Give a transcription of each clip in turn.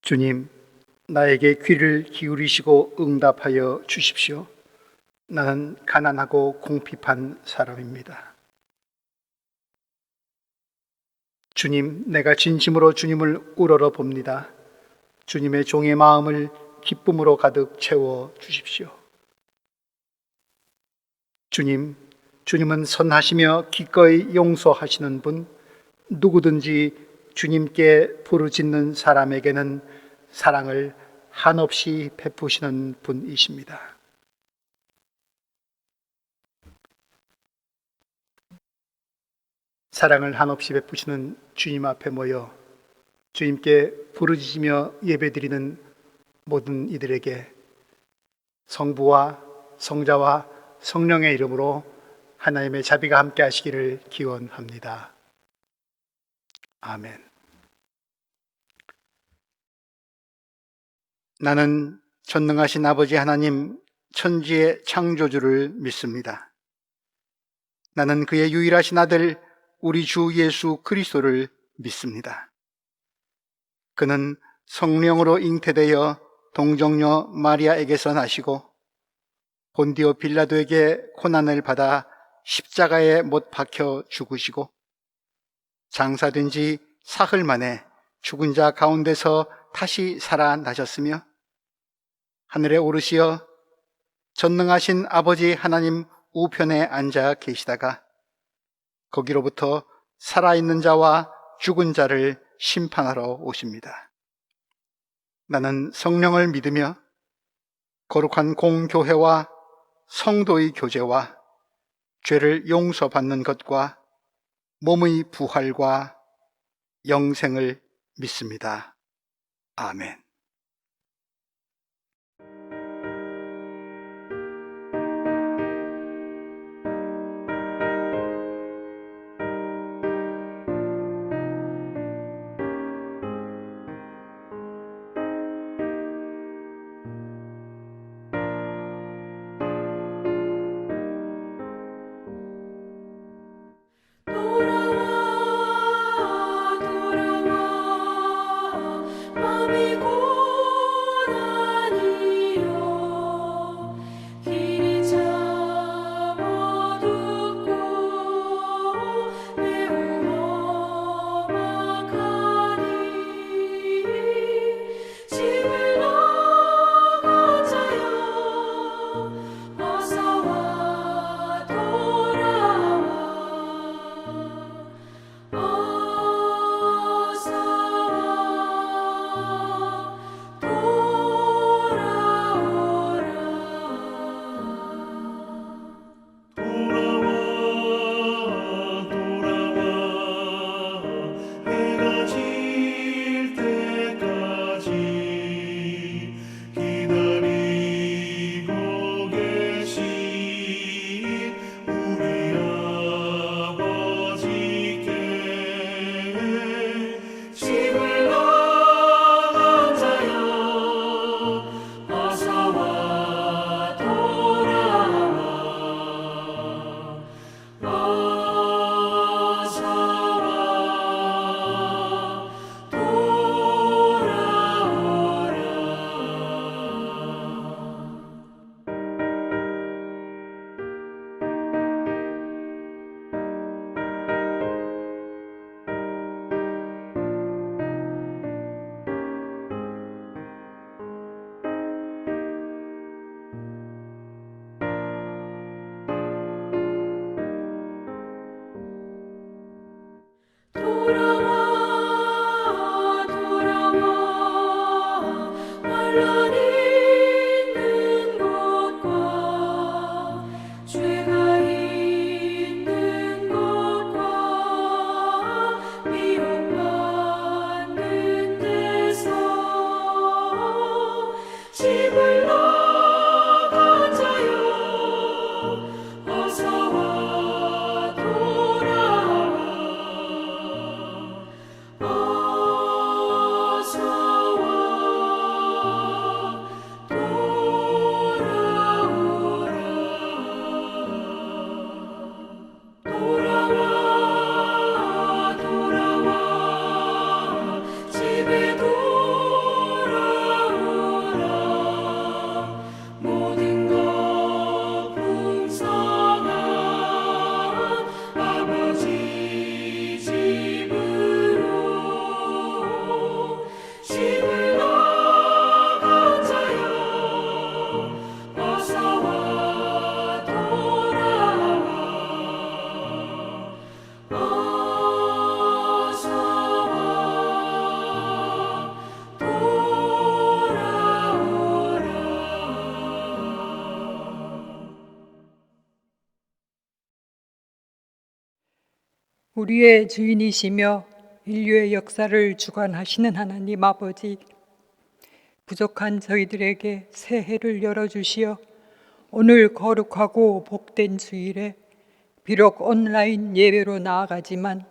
주님, 나에게 귀를 기울이시고 응답하여 주십시오. 나는 가난하고 궁핍한 사람입니다. 주님, 내가 진심으로 주님을 우러러 봅니다. 주님의 종의 마음을 기쁨으로 가득 채워 주십시오. 주님, 주님은 선하시며 기꺼이 용서하시는 분, 누구든지 주님께 부르짖는 사람에게는 사랑을 한없이 베푸시는 분이십니다. 사랑을 한없이 베푸시는 주님 앞에 모여 주님께 부르짖으며 예배드리는 모든 이들에게 성부와 성자와 성령의 이름으로 하나님의 자비가 함께 하시기를 기원합니다. 아멘. 나는 전능하신 아버지 하나님 천지의 창조주를 믿습니다. 나는 그의 유일하신 아들 우리 주 예수 그리스도를 믿습니다. 그는 성령으로 잉태되어 동정녀 마리아에게서 나시고 본디오 빌라도에게 고난을 받아 십자가에 못 박혀 죽으시고 장사된 지 사흘 만에 죽은 자 가운데서 다시 살아나셨으며 하늘에 오르시어 전능하신 아버지 하나님 우편에 앉아 계시다가 거기로부터 살아있는 자와 죽은 자를 심판하러 오십니다. 나는 성령을 믿으며 거룩한 공교회와 성도의 교제와 죄를 용서받는 것과 몸의 부활과 영생을 믿습니다. 아멘. 돌아와 돌아와 마음이 우리의 주인이시며 인류의 역사를 주관하시는 하나님 아버지, 부족한 저희들에게 새 해를 열어주시어 오늘 거룩하고 복된 주일에 비록 온라인 예배로 나아가지만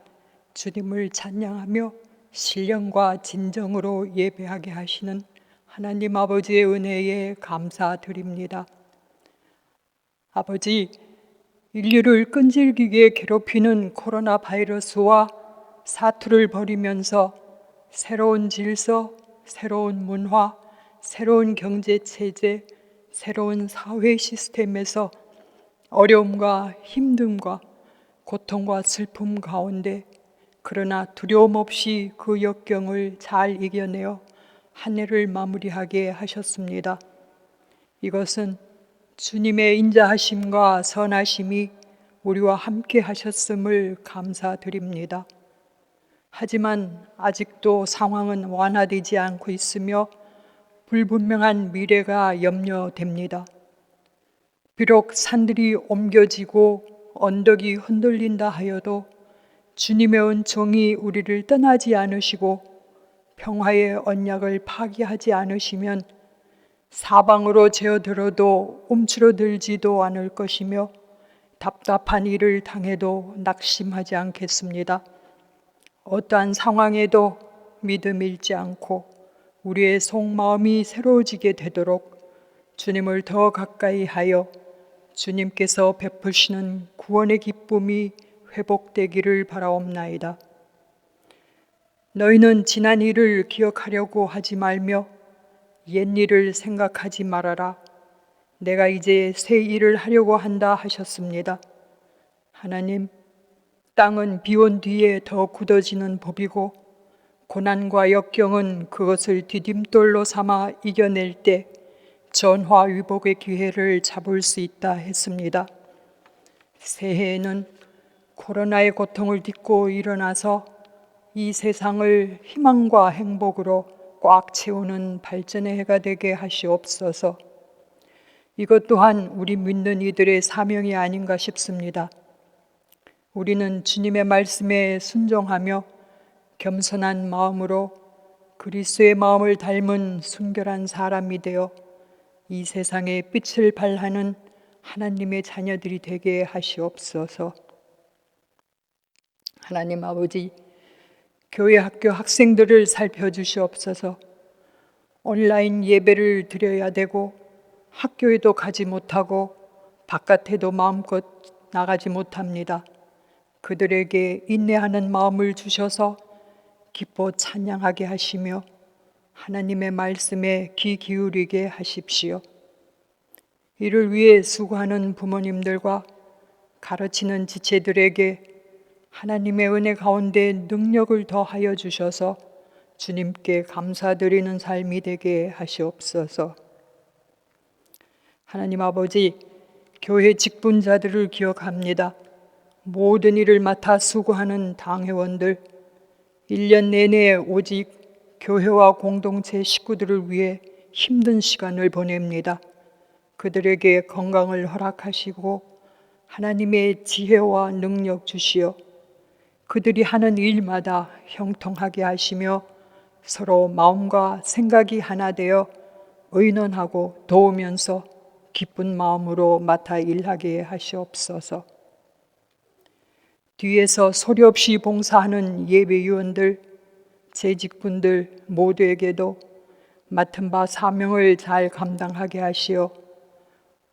주님을 찬양하며 신령과 진정으로 예배하게 하시는 하나님 아버지의 은혜에 감사드립니다. 아버지, 인류를 끈질기게 괴롭히는 코로나 바이러스와 사투를 벌이면서 새로운 질서, 새로운 문화, 새로운 경제 체제, 새로운 사회 시스템에서 어려움과 힘듦과 고통과 슬픔 가운데 그러나 두려움 없이 그 역경을 잘 이겨내어 한 해를 마무리하게 하셨습니다. 이것은 주님의 인자하심과 선하심이 우리와 함께 하셨음을 감사드립니다. 하지만 아직도 상황은 완화되지 않고 있으며 불분명한 미래가 염려됩니다. 비록 산들이 옮겨지고 언덕이 흔들린다 하여도 주님의 은총이 우리를 떠나지 않으시고 평화의 언약을 파기하지 않으시면 사방으로 제어들어도 움츠러들지도 않을 것이며 답답한 일을 당해도 낙심하지 않겠습니다. 어떠한 상황에도 믿음 잃지 않고 우리의 속마음이 새로워지게 되도록 주님을 더 가까이 하여 주님께서 베푸시는 구원의 기쁨이 회복되기를 바라옵나이다. 너희는 지난 일을 기억하려고 하지 말며 옛일을 생각하지 말아라. 내가 이제 새 일을 하려고 한다 하셨습니다. 하나님, 땅은 비온 뒤에 더 굳어지는 법이고 고난과 역경은 그것을 디딤돌로 삼아 이겨낼 때 전화위복의 기회를 잡을 수 있다 했습니다. 새해에는 코로나의 고통을 딛고 일어나서 이 세상을 희망과 행복으로 꽉 채우는 발전의 해가 되게 하시옵소서. 이것 또한 우리 믿는 이들의 사명이 아닌가 싶습니다. 우리는 주님의 말씀에 순종하며 겸손한 마음으로 그리스도의 마음을 닮은 순결한 사람이 되어 이 세상에 빛을 발하는 하나님의 자녀들이 되게 하시옵소서. 하나님 아버지, 교회 학교 학생들을 살펴주시옵소서. 온라인 예배를 드려야 되고 학교에도 가지 못하고 바깥에도 마음껏 나가지 못합니다. 그들에게 인내하는 마음을 주셔서 기뻐 찬양하게 하시며 하나님의 말씀에 귀 기울이게 하십시오. 이를 위해 수고하는 부모님들과 가르치는 지체들에게 하나님의 은혜 가운데 능력을 더하여 주셔서 주님께 감사드리는 삶이 되게 하시옵소서. 하나님 아버지, 교회 직분자들을 기억합니다. 모든 일을 맡아 수고하는 당회원들, 1년 내내 오직 교회와 공동체 식구들을 위해 힘든 시간을 보냅니다. 그들에게 건강을 허락하시고 하나님의 지혜와 능력 주시어 그들이 하는 일마다 형통하게 하시며 서로 마음과 생각이 하나 되어 의논하고 도우면서 기쁜 마음으로 맡아 일하게 하시옵소서. 뒤에서 소리 없이 봉사하는 예배위원들, 재직분들 모두에게도 맡은 바 사명을 잘 감당하게 하시어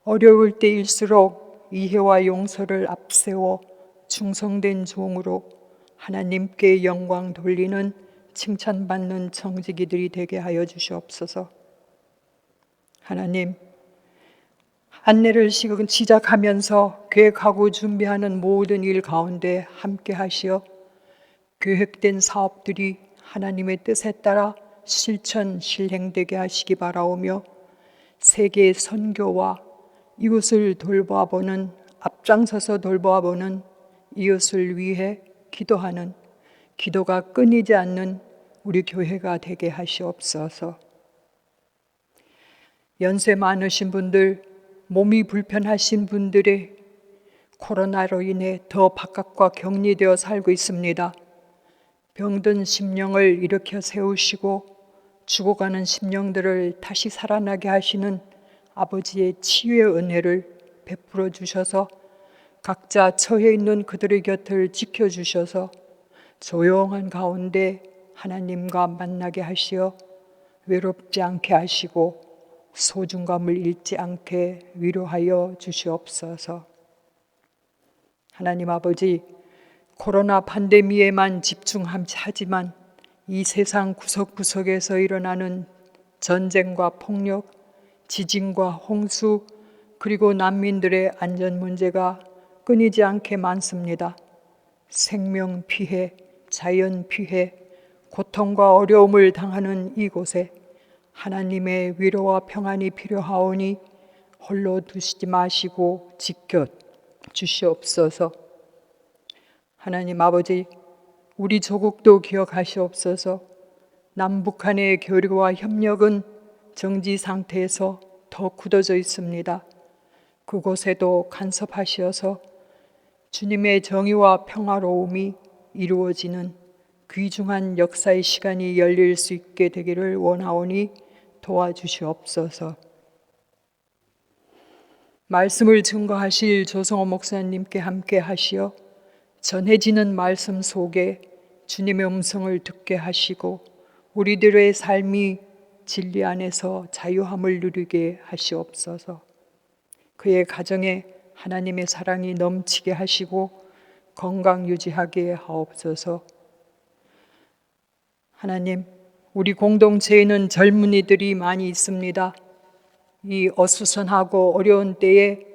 어려울 때일수록 이해와 용서를 앞세워 충성된 종으로 하나님께 영광 돌리는 칭찬받는 정직이들이 되게 하여 주시옵소서. 하나님, 한 해를 시작하면서 계획하고 준비하는 모든 일 가운데 함께 하시어 계획된 사업들이 하나님의 뜻에 따라 실행되게 하시기 바라오며 세계 선교와 이웃을 돌보아보는, 앞장서서 돌보아보는 이웃을 위해 기도하는, 기도가 끊이지 않는 우리 교회가 되게 하시옵소서. 연세 많으신 분들, 몸이 불편하신 분들의 코로나로 인해 더 바깥과 격리되어 살고 있습니다. 병든 심령을 일으켜 세우시고 죽어가는 심령들을 다시 살아나게 하시는 아버지의 치유의 은혜를 베풀어 주셔서 각자 처해 있는 그들의 곁을 지켜주셔서 조용한 가운데 하나님과 만나게 하시어 외롭지 않게 하시고 소중감을 잃지 않게 위로하여 주시옵소서. 하나님 아버지, 코로나 팬데미에만 집중하지만 이 세상 구석구석에서 일어나는 전쟁과 폭력, 지진과 홍수, 그리고 난민들의 안전 문제가 끊이지 않게 많습니다. 생명 피해, 자연 피해, 고통과 어려움을 당하는 이곳에 하나님의 위로와 평안이 필요하오니 홀로 두시지 마시고 지켜 주시옵소서. 하나님 아버지, 우리 조국도 기억하시옵소서. 남북한의 교류와 협력은 정지 상태에서 더 굳어져 있습니다. 그곳에도 간섭하시어서 주님의 정의와 평화로움이 이루어지는 귀중한 역사의 시간이 열릴 수 있게 되기를 원하오니 도와주시옵소서. 말씀을 증거하실 조성호 목사님께 함께 하시어 전해지는 말씀 속에 주님의 음성을 듣게 하시고 우리들의 삶이 진리 안에서 자유함을 누리게 하시옵소서. 그의 가정에 하나님의 사랑이 넘치게 하시고 건강 유지하게 하옵소서. 하나님, 우리 공동체에는 젊은이들이 많이 있습니다. 이 어수선하고 어려운 때에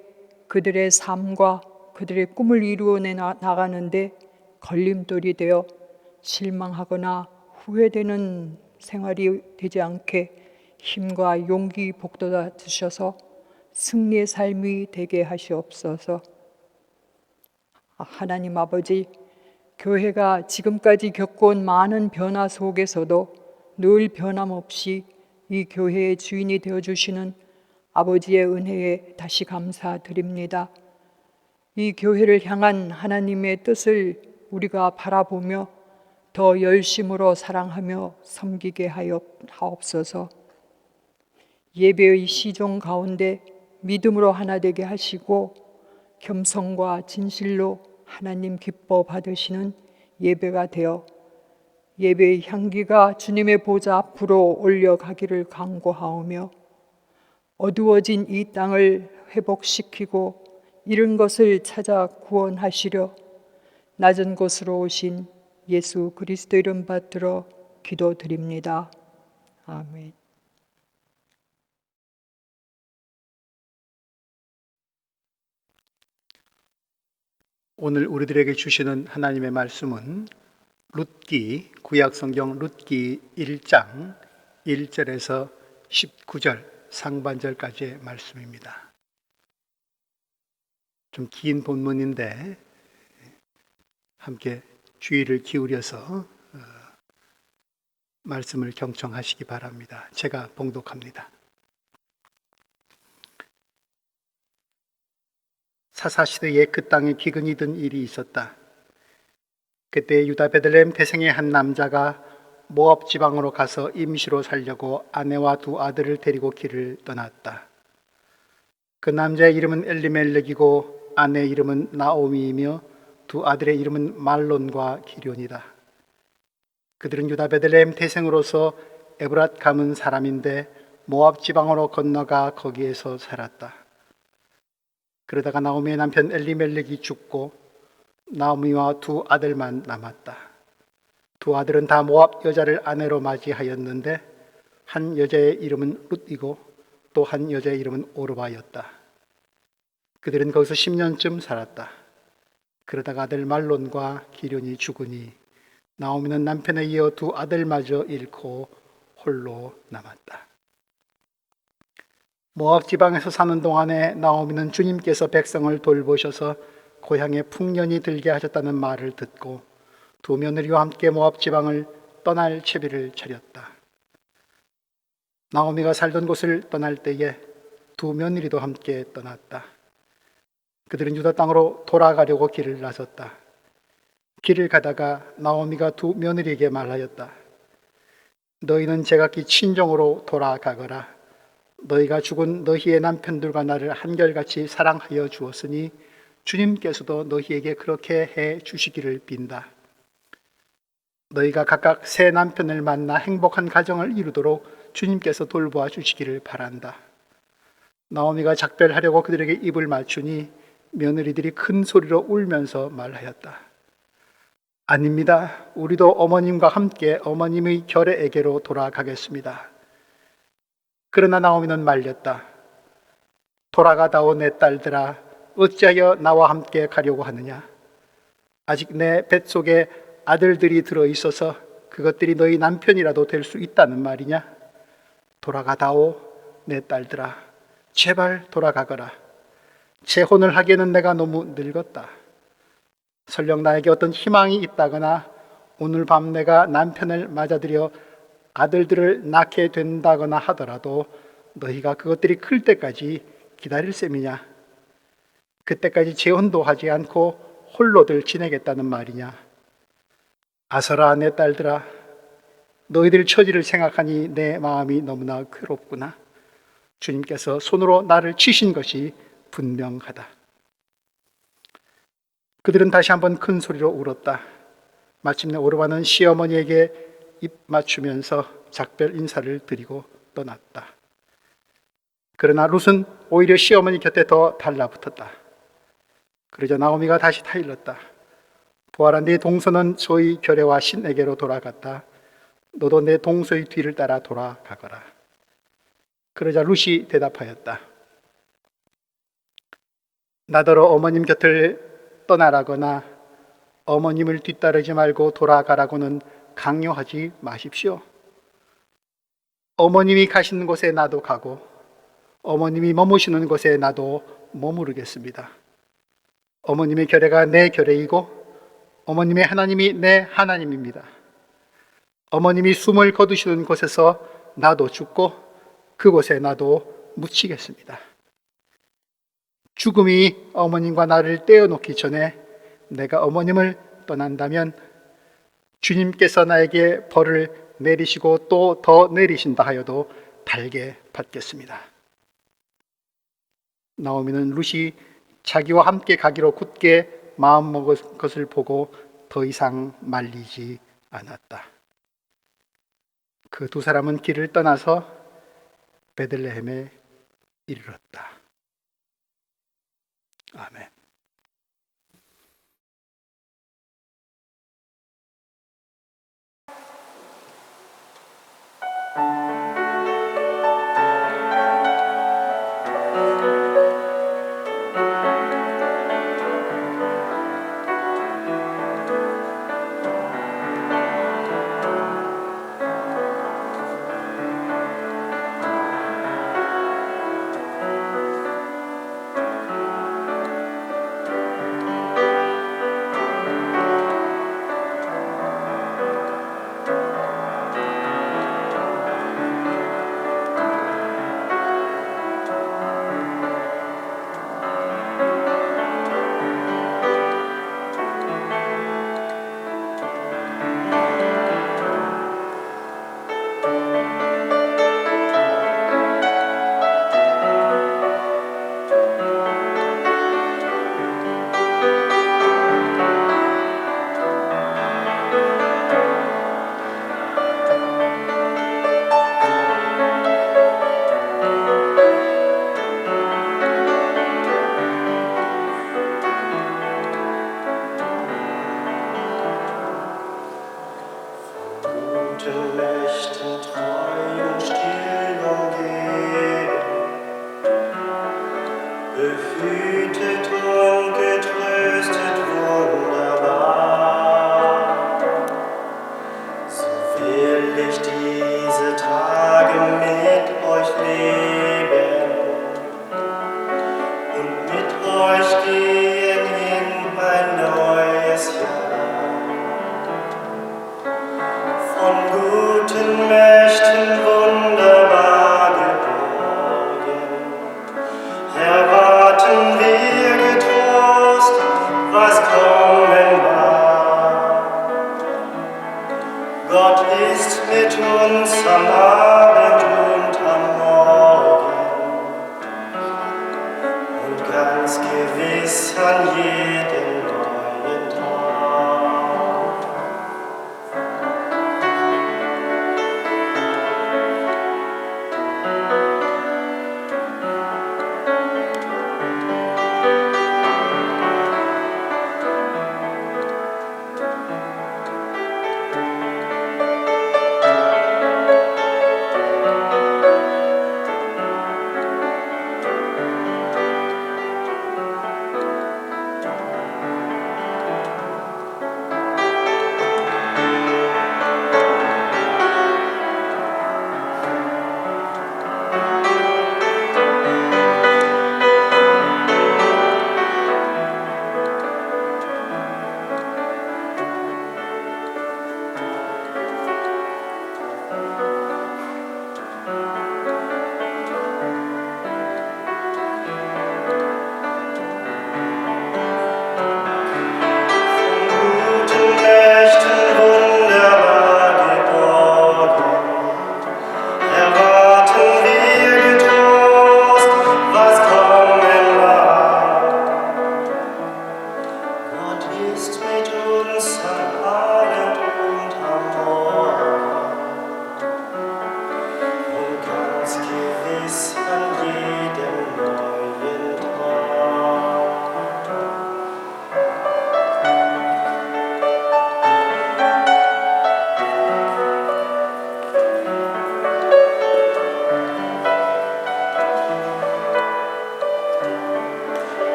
그들의 삶과 그들의 꿈을 이루어내 나가는데 걸림돌이 되어 실망하거나 후회되는 생활이 되지 않게 힘과 용기 북돋아 주셔서 승리의 삶이 되게 하시옵소서. 하나님 아버지, 교회가 지금까지 겪어온 많은 변화 속에서도 늘 변함없이 이 교회의 주인이 되어주시는 아버지의 은혜에 다시 감사드립니다. 이 교회를 향한 하나님의 뜻을 우리가 바라보며 더 열심으로 사랑하며 섬기게 하옵소서. 예배의 시종 가운데 믿음으로 하나 되게 하시고 겸손과 진실로 하나님 기뻐 받으시는 예배가 되어 예배의 향기가 주님의 보좌 앞으로 올려가기를 간구하오며 어두워진 이 땅을 회복시키고 잃은 것을 찾아 구원하시려 낮은 곳으로 오신 예수 그리스도 이름 받들어 기도드립니다. 아멘. 오늘 우리들에게 주시는 하나님의 말씀은 룻기, 구약성경 룻기 1장 1절에서 19절 상반절까지의 말씀입니다. 좀 긴 본문인데 함께 주의를 기울여서 말씀을 경청하시기 바랍니다. 제가 봉독합니다. 사사시대에 그 땅에 기근이 든 일이 있었다. 그때 유다 베들레헴 태생의 한 남자가 모압 지방으로 가서 임시로 살려고 아내와 두 아들을 데리고 길을 떠났다. 그 남자의 이름은 엘리멜렉이고 아내의 이름은 나오미이며 두 아들의 이름은 말론과 기럐이다. 그들은 유다 베들레헴 태생으로서 에브랏 가문 사람인데 모압 지방으로 건너가 거기에서 살았다. 그러다가 나오미의 남편 엘리멜렉이 죽고 나오미와 두 아들만 남았다. 두 아들은 다 모압 여자를 아내로 맞이하였는데 한 여자의 이름은 룻이고 또 한 여자의 이름은 오르바였다. 그들은 거기서 10년쯤 살았다. 그러다가 아들 말론과 기럐이 죽으니 나오미는 남편에 이어 두 아들마저 잃고 홀로 남았다. 모압 지방에서 사는 동안에 나오미는 주님께서 백성을 돌보셔서 고향에 풍년이 들게 하셨다는 말을 듣고 두 며느리와 함께 모압 지방을 떠날 채비를 차렸다. 나오미가 살던 곳을 떠날 때에 두 며느리도 함께 떠났다. 그들은 유다 땅으로 돌아가려고 길을 나섰다. 길을 가다가 나오미가 두 며느리에게 말하였다. 너희는 제각기 친정으로 돌아가거라. 너희가 죽은 너희의 남편들과 나를 한결같이 사랑하여 주었으니 주님께서도 너희에게 그렇게 해 주시기를 빈다. 너희가 각각 새 남편을 만나 행복한 가정을 이루도록 주님께서 돌보아 주시기를 바란다. 나오미가 작별하려고 그들에게 입을 맞추니 며느리들이 큰 소리로 울면서 말하였다. 아닙니다. 우리도 어머님과 함께 어머님의 결애에게로 돌아가겠습니다. 그러나 나오미는 말렸다. 돌아가다오 내 딸들아, 어찌하여 나와 함께 가려고 하느냐? 아직 내 뱃속에 아들들이 들어있어서 그것들이 너희 남편이라도 될 수 있다는 말이냐? 돌아가다오 내 딸들아, 제발 돌아가거라. 재혼을 하기에는 내가 너무 늙었다. 설령 나에게 어떤 희망이 있다거나 오늘 밤 내가 남편을 맞아들여 아들들을 낳게 된다거나 하더라도 너희가 그것들이 클 때까지 기다릴 셈이냐? 그때까지 재혼도 하지 않고 홀로들 지내겠다는 말이냐? 아서라 내 딸들아, 너희들 처지를 생각하니 내 마음이 너무나 괴롭구나. 주님께서 손으로 나를 치신 것이 분명하다. 그들은 다시 한번 큰 소리로 울었다. 마침내 오르바는 시어머니에게 입 맞추면서 작별 인사를 드리고 떠났다. 그러나 룻은 오히려 시어머니 곁에 더 달라붙었다. 그러자 나오미가 다시 타일렀다. 보아라, 네 동서는 저희 결애와 신에게로 돌아갔다. 너도 내 동서의 뒤를 따라 돌아가거라. 그러자 룻이 대답하였다. 나더러 어머님 곁을 떠나라거나 어머님을 뒤따르지 말고 돌아가라고는 강요하지 마십시오. 어머님이 가시는 곳에 나도 가고 어머님이 머무시는 곳에 나도 머무르겠습니다. 어머님의 결애가 내 결애이고 어머님의 하나님이 내 하나님입니다. 어머님이 숨을 거두시는 곳에서 나도 죽고 그곳에 나도 묻히겠습니다. 죽음이 어머님과 나를 떼어놓기 전에 내가 어머님을 떠난다면 주님께서 나에게 벌을 내리시고 또 더 내리신다 하여도 달게 받겠습니다. 나오미는 룻이 자기와 함께 가기로 굳게 마음먹은 것을 보고 더 이상 말리지 않았다. 그 두 사람은 길을 떠나서 베들레헴에 이르렀다. 아멘.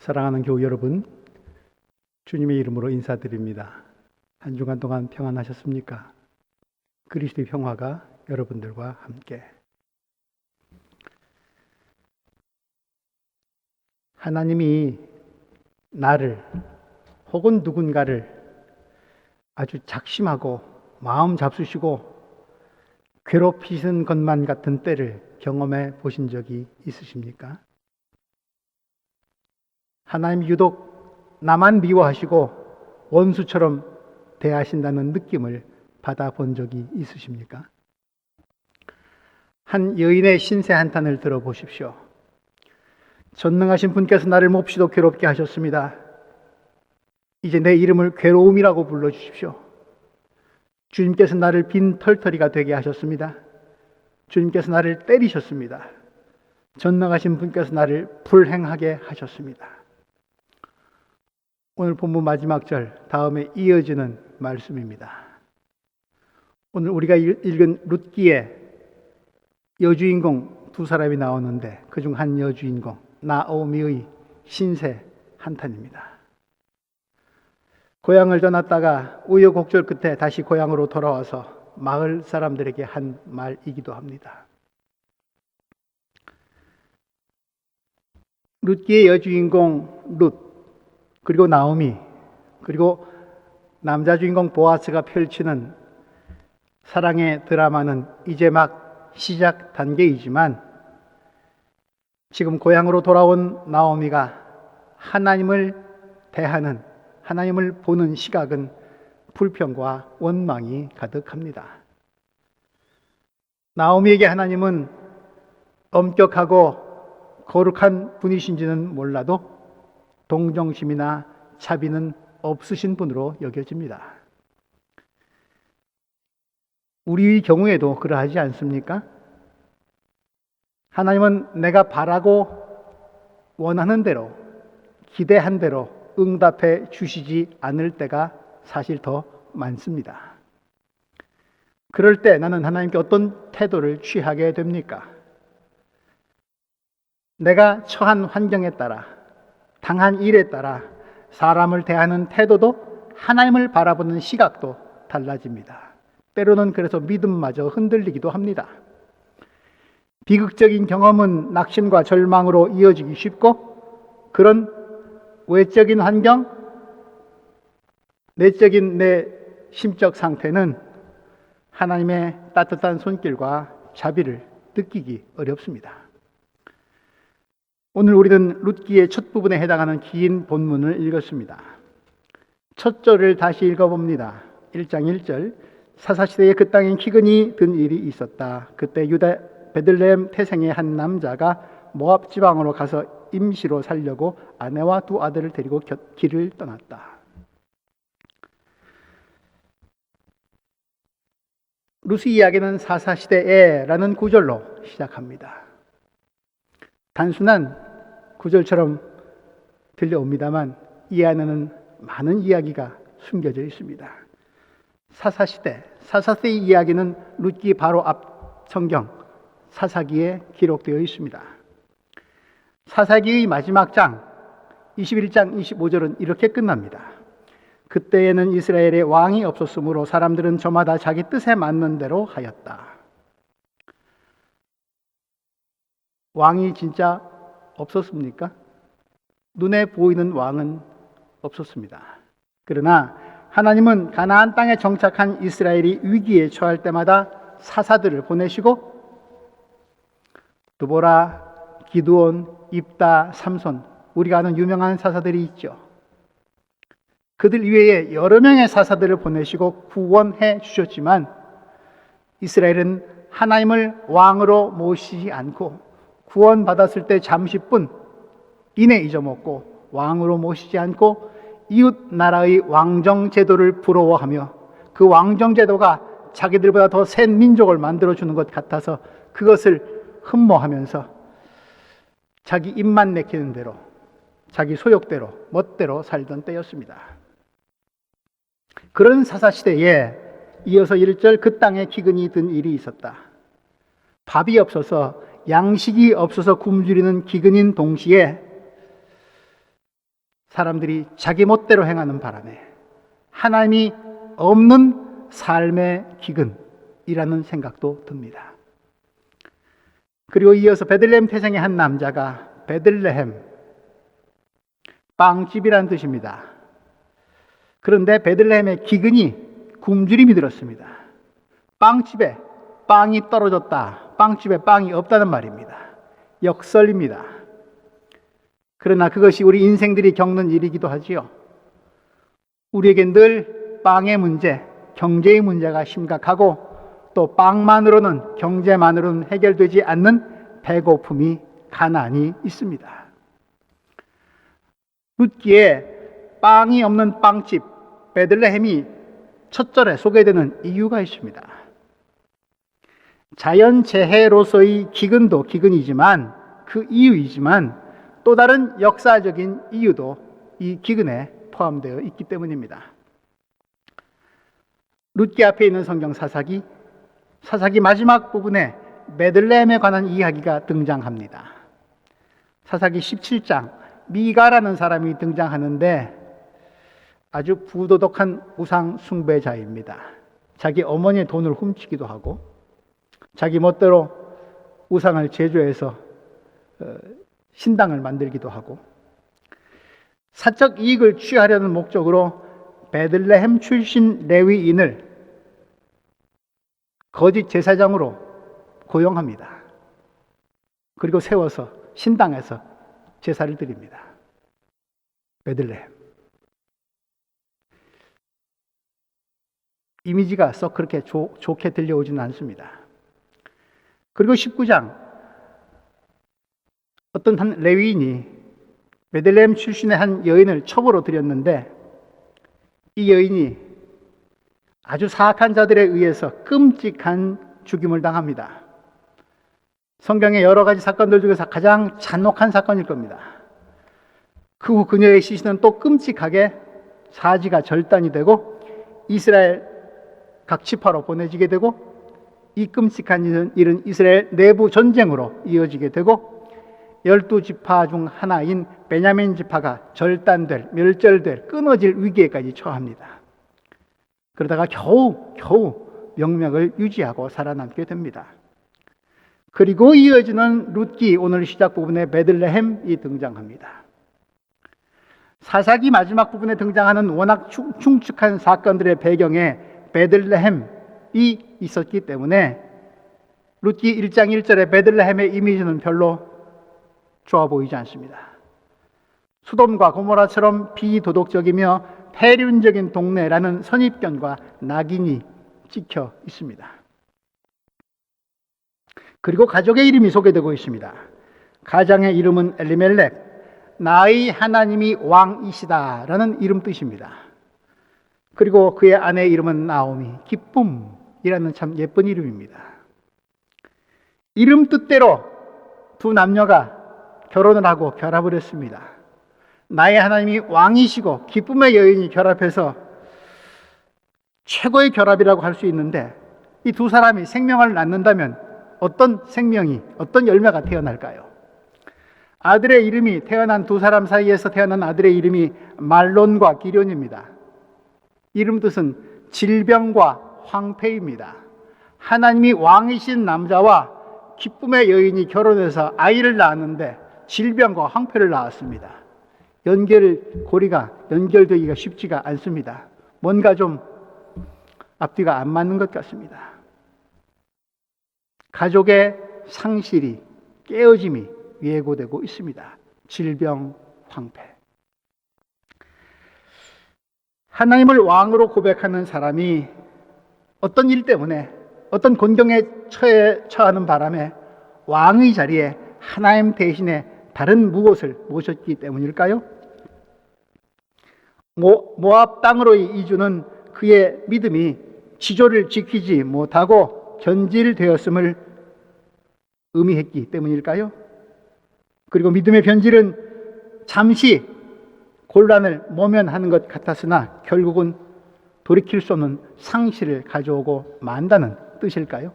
사랑하는 교우 여러분, 주님의 이름으로 인사드립니다. 한 주간 동안 평안하셨습니까? 그리스도의 평화가 여러분들과 함께. 하나님이 나를 혹은 누군가를 아주 작심하고 마음 잡수시고 괴롭히시는 것만 같은 때를 경험해 보신 적이 있으십니까? 하나님 유독 나만 미워하시고 원수처럼 대하신다는 느낌을 받아본 적이 있으십니까? 한 여인의 신세 한탄을 들어보십시오. 전능하신 분께서 나를 몹시도 괴롭게 하셨습니다. 이제 내 이름을 괴로움이라고 불러주십시오. 주님께서 나를 빈 털터리가 되게 하셨습니다. 주님께서 나를 때리셨습니다. 전능하신 분께서 나를 불행하게 하셨습니다. 오늘 본문 마지막 절 다음에 이어지는 말씀입니다. 오늘 우리가 읽은 룻기의 여주인공 두 사람이 나오는데 그중 한 여주인공 나오미의 신세 한탄입니다. 고향을 떠났다가 우여곡절 끝에 다시 고향으로 돌아와서 마을 사람들에게 한 말이기도 합니다. 룻기의 여주인공 룻 그리고 나오미, 그리고 남자 주인공 보아스가 펼치는 사랑의 드라마는 이제 막 시작 단계이지만 지금 고향으로 돌아온 나오미가 하나님을 대하는, 하나님을 보는 시각은 불평과 원망이 가득합니다. 나오미에게 하나님은 엄격하고 거룩한 분이신지는 몰라도 동정심이나 자비는 없으신 분으로 여겨집니다. 우리의 경우에도 그러하지 않습니까? 하나님은 내가 바라고 원하는 대로, 기대한 대로 응답해 주시지 않을 때가 사실 더 많습니다. 그럴 때 나는 하나님께 어떤 태도를 취하게 됩니까? 내가 처한 환경에 따라, 당한 일에 따라 사람을 대하는 태도도 하나님을 바라보는 시각도 달라집니다. 때로는 그래서 믿음마저 흔들리기도 합니다. 비극적인 경험은 낙심과 절망으로 이어지기 쉽고 그런 외적인 환경, 내적인 내 심적 상태는 하나님의 따뜻한 손길과 자비를 느끼기 어렵습니다. 오늘 우리는 룻기의 첫 부분에 해당하는 긴 본문을 읽었습니다. 첫 절을 다시 읽어봅니다. 1장 1절 사사시대에 그 땅에 기근이 든 일이 있었다. 그때 유다 베들레헴 태생의 한 남자가 모압 지방으로 가서 임시로 살려고 아내와 두 아들을 데리고 길을 떠났다. 룻의 이야기는 사사시대에라는 구절로 시작합니다. 단순한 구절처럼 들려옵니다만 이 안에는 많은 이야기가 숨겨져 있습니다. 사사시대의 이야기는 룻기 바로 앞 성경 사사기에 기록되어 있습니다. 사사기의 마지막 장 21장 25절은 이렇게 끝납니다. 그때에는 이스라엘에 왕이 없었으므로 사람들은 저마다 자기 뜻에 맞는 대로 하였다. 왕이 진짜 없었습니까? 눈에 보이는 왕은 없었습니다. 그러나 하나님은 가나안 땅에 정착한 이스라엘이 위기에 처할 때마다 사사들을 보내시고 드보라, 기드온, 입다, 삼손, 우리가 아는 유명한 사사들이 있죠. 그들 이외에 여러 명의 사사들을 보내시고 구원해 주셨지만 이스라엘은 하나님을 왕으로 모시지 않고 구원받았을 때 잠시뿐 이내 잊어먹고 왕으로 모시지 않고 이웃 나라의 왕정 제도를 부러워하며 그 왕정 제도가 자기들보다 더 센 민족을 만들어주는 것 같아서 그것을 흠모하면서 자기 입만 내키는 대로 자기 소욕대로 멋대로 살던 때였습니다. 그런 사사시대에 이어서 1절 그 땅에 기근이 든 일이 있었다. 밥이 없어서 양식이 없어서 굶주리는 기근인 동시에 사람들이 자기 멋대로 행하는 바람에 하나님이 없는 삶의 기근이라는 생각도 듭니다. 그리고 이어서 베들레헴 태생의 한 남자가 베들레헴, 빵집이라는 뜻입니다. 그런데 베들레헴의 기근이 굶주림이 들었습니다. 빵집에 빵이 떨어졌다. 빵집에 빵이 없다는 말입니다. 역설입니다. 그러나 그것이 우리 인생들이 겪는 일이기도 하지요. 우리에겐 늘 빵의 문제, 경제의 문제가 심각하고 또 빵만으로는, 경제만으로는 해결되지 않는 배고픔이, 가난이 있습니다. 룻기에 빵이 없는 빵집 베들레헴이 첫 절에 소개되는 이유가 있습니다. 자연재해로서의 기근도 기근이지만 그 이유이지만 또 다른 역사적인 이유도 이 기근에 포함되어 있기 때문입니다. 룻기 앞에 있는 성경 사사기 마지막 부분에 베들레헴에 관한 이야기가 등장합니다. 사사기 17장 미가라는 사람이 등장하는데 아주 부도덕한 우상 숭배자입니다. 자기 어머니의 돈을 훔치기도 하고 자기 멋대로 우상을 제조해서 신당을 만들기도 하고 사적 이익을 취하려는 목적으로 베들레헴 출신 레위인을 거짓 제사장으로 고용합니다. 그리고 세워서 신당에서 제사를 드립니다. 베들레헴. 이미지가 썩 그렇게 좋게 들려오지는 않습니다. 그리고 19장 어떤 한 레위인이 베들레헴 출신의 한 여인을 첩으로 들였는데 이 여인이 아주 사악한 자들에 의해서 끔찍한 죽임을 당합니다. 성경의 여러 가지 사건들 중에서 가장 잔혹한 사건일 겁니다. 그 후 그녀의 시신은 또 끔찍하게 사지가 절단이 되고 이스라엘 각 지파로 보내지게 되고 이 끔찍한 일은 이스라엘 내부 전쟁으로 이어지게 되고 12지파 중 하나인 베냐민 지파가 절단될, 멸절될, 끊어질 위기에까지 처합니다. 그러다가 겨우 명맥을 유지하고 살아남게 됩니다. 그리고 이어지는 룻기 오늘 시작 부분에 베들레헴이 등장합니다. 사사기 마지막 부분에 등장하는 워낙 충축한 사건들의 배경에 베들레헴이 있었기 때문에 룻기 1장 1절에 베들레헴의 이미지는 별로 좋아 보이지 않습니다. 소돔과 고모라처럼 비도덕적이며 폐륜적인 동네라는 선입견과 낙인이 찍혀 있습니다. 그리고 가족의 이름이 소개되고 있습니다. 가장의 이름은 엘리멜렉, 나의 하나님이 왕이시다라는 이름 뜻입니다. 그리고 그의 아내의 이름은 나오미, 기쁨이라는 참 예쁜 이름입니다. 이름 뜻대로 두 남녀가 결혼을 하고 결합을 했습니다. 나의 하나님이 왕이시고 기쁨의 여인이 결합해서 최고의 결합이라고 할 수 있는데 이 두 사람이 생명을 낳는다면 어떤 생명이, 어떤 열매가 태어날까요? 아들의 이름이 태어난 두 사람 사이에서 태어난 아들의 이름이 말론과 기련입니다. 이름 뜻은 질병과 황폐입니다. 하나님이 왕이신 남자와 기쁨의 여인이 결혼해서 아이를 낳았는데 질병과 황폐를 낳았습니다. 고리가 연결되기가 쉽지가 않습니다. 뭔가 좀 앞뒤가 안 맞는 것 같습니다. 가족의 상실이, 깨어짐이 예고되고 있습니다. 질병, 황폐. 하나님을 왕으로 고백하는 사람이 어떤 일 때문에, 어떤 곤경에 처하는 바람에 왕의 자리에 하나님 대신에 다른 무엇을 모셨기 때문일까요? 모압 땅으로의 이주는 그의 믿음이 지조를 지키지 못하고 변질되었음을 의미했기 때문일까요? 그리고 믿음의 변질은 잠시 곤란을 모면하는 것 같았으나 결국은 돌이킬 수 없는 상실을 가져오고 만다는 뜻일까요?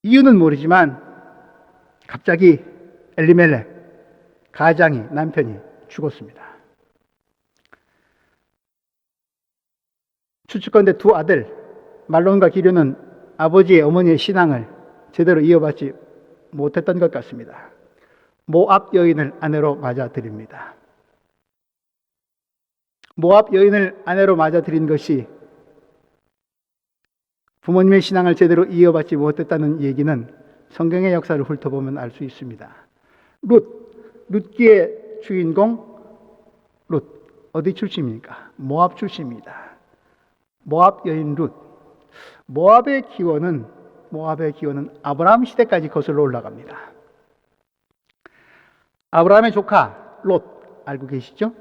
이유는 모르지만 갑자기 엘리멜렉 가장이, 남편이 죽었습니다. 추측컨대 두 아들 말론과 기련은 아버지의 어머니의 신앙을 제대로 이어받지 못했던 것 같습니다. 모압 여인을 아내로 맞아들입니다. 모압 여인을 아내로 맞아들인 것이 부모님의 신앙을 제대로 이어받지 못했다는 얘기는 성경의 역사를 훑어보면 알 수 있습니다. 룻기의 주인공 룻, 어디 출신입니까? 모압 출신입니다. 모압 여인 룻. 모압의 기원은 아브라함 시대까지 거슬러 올라갑니다. 아브라함의 조카 롯 알고 계시죠?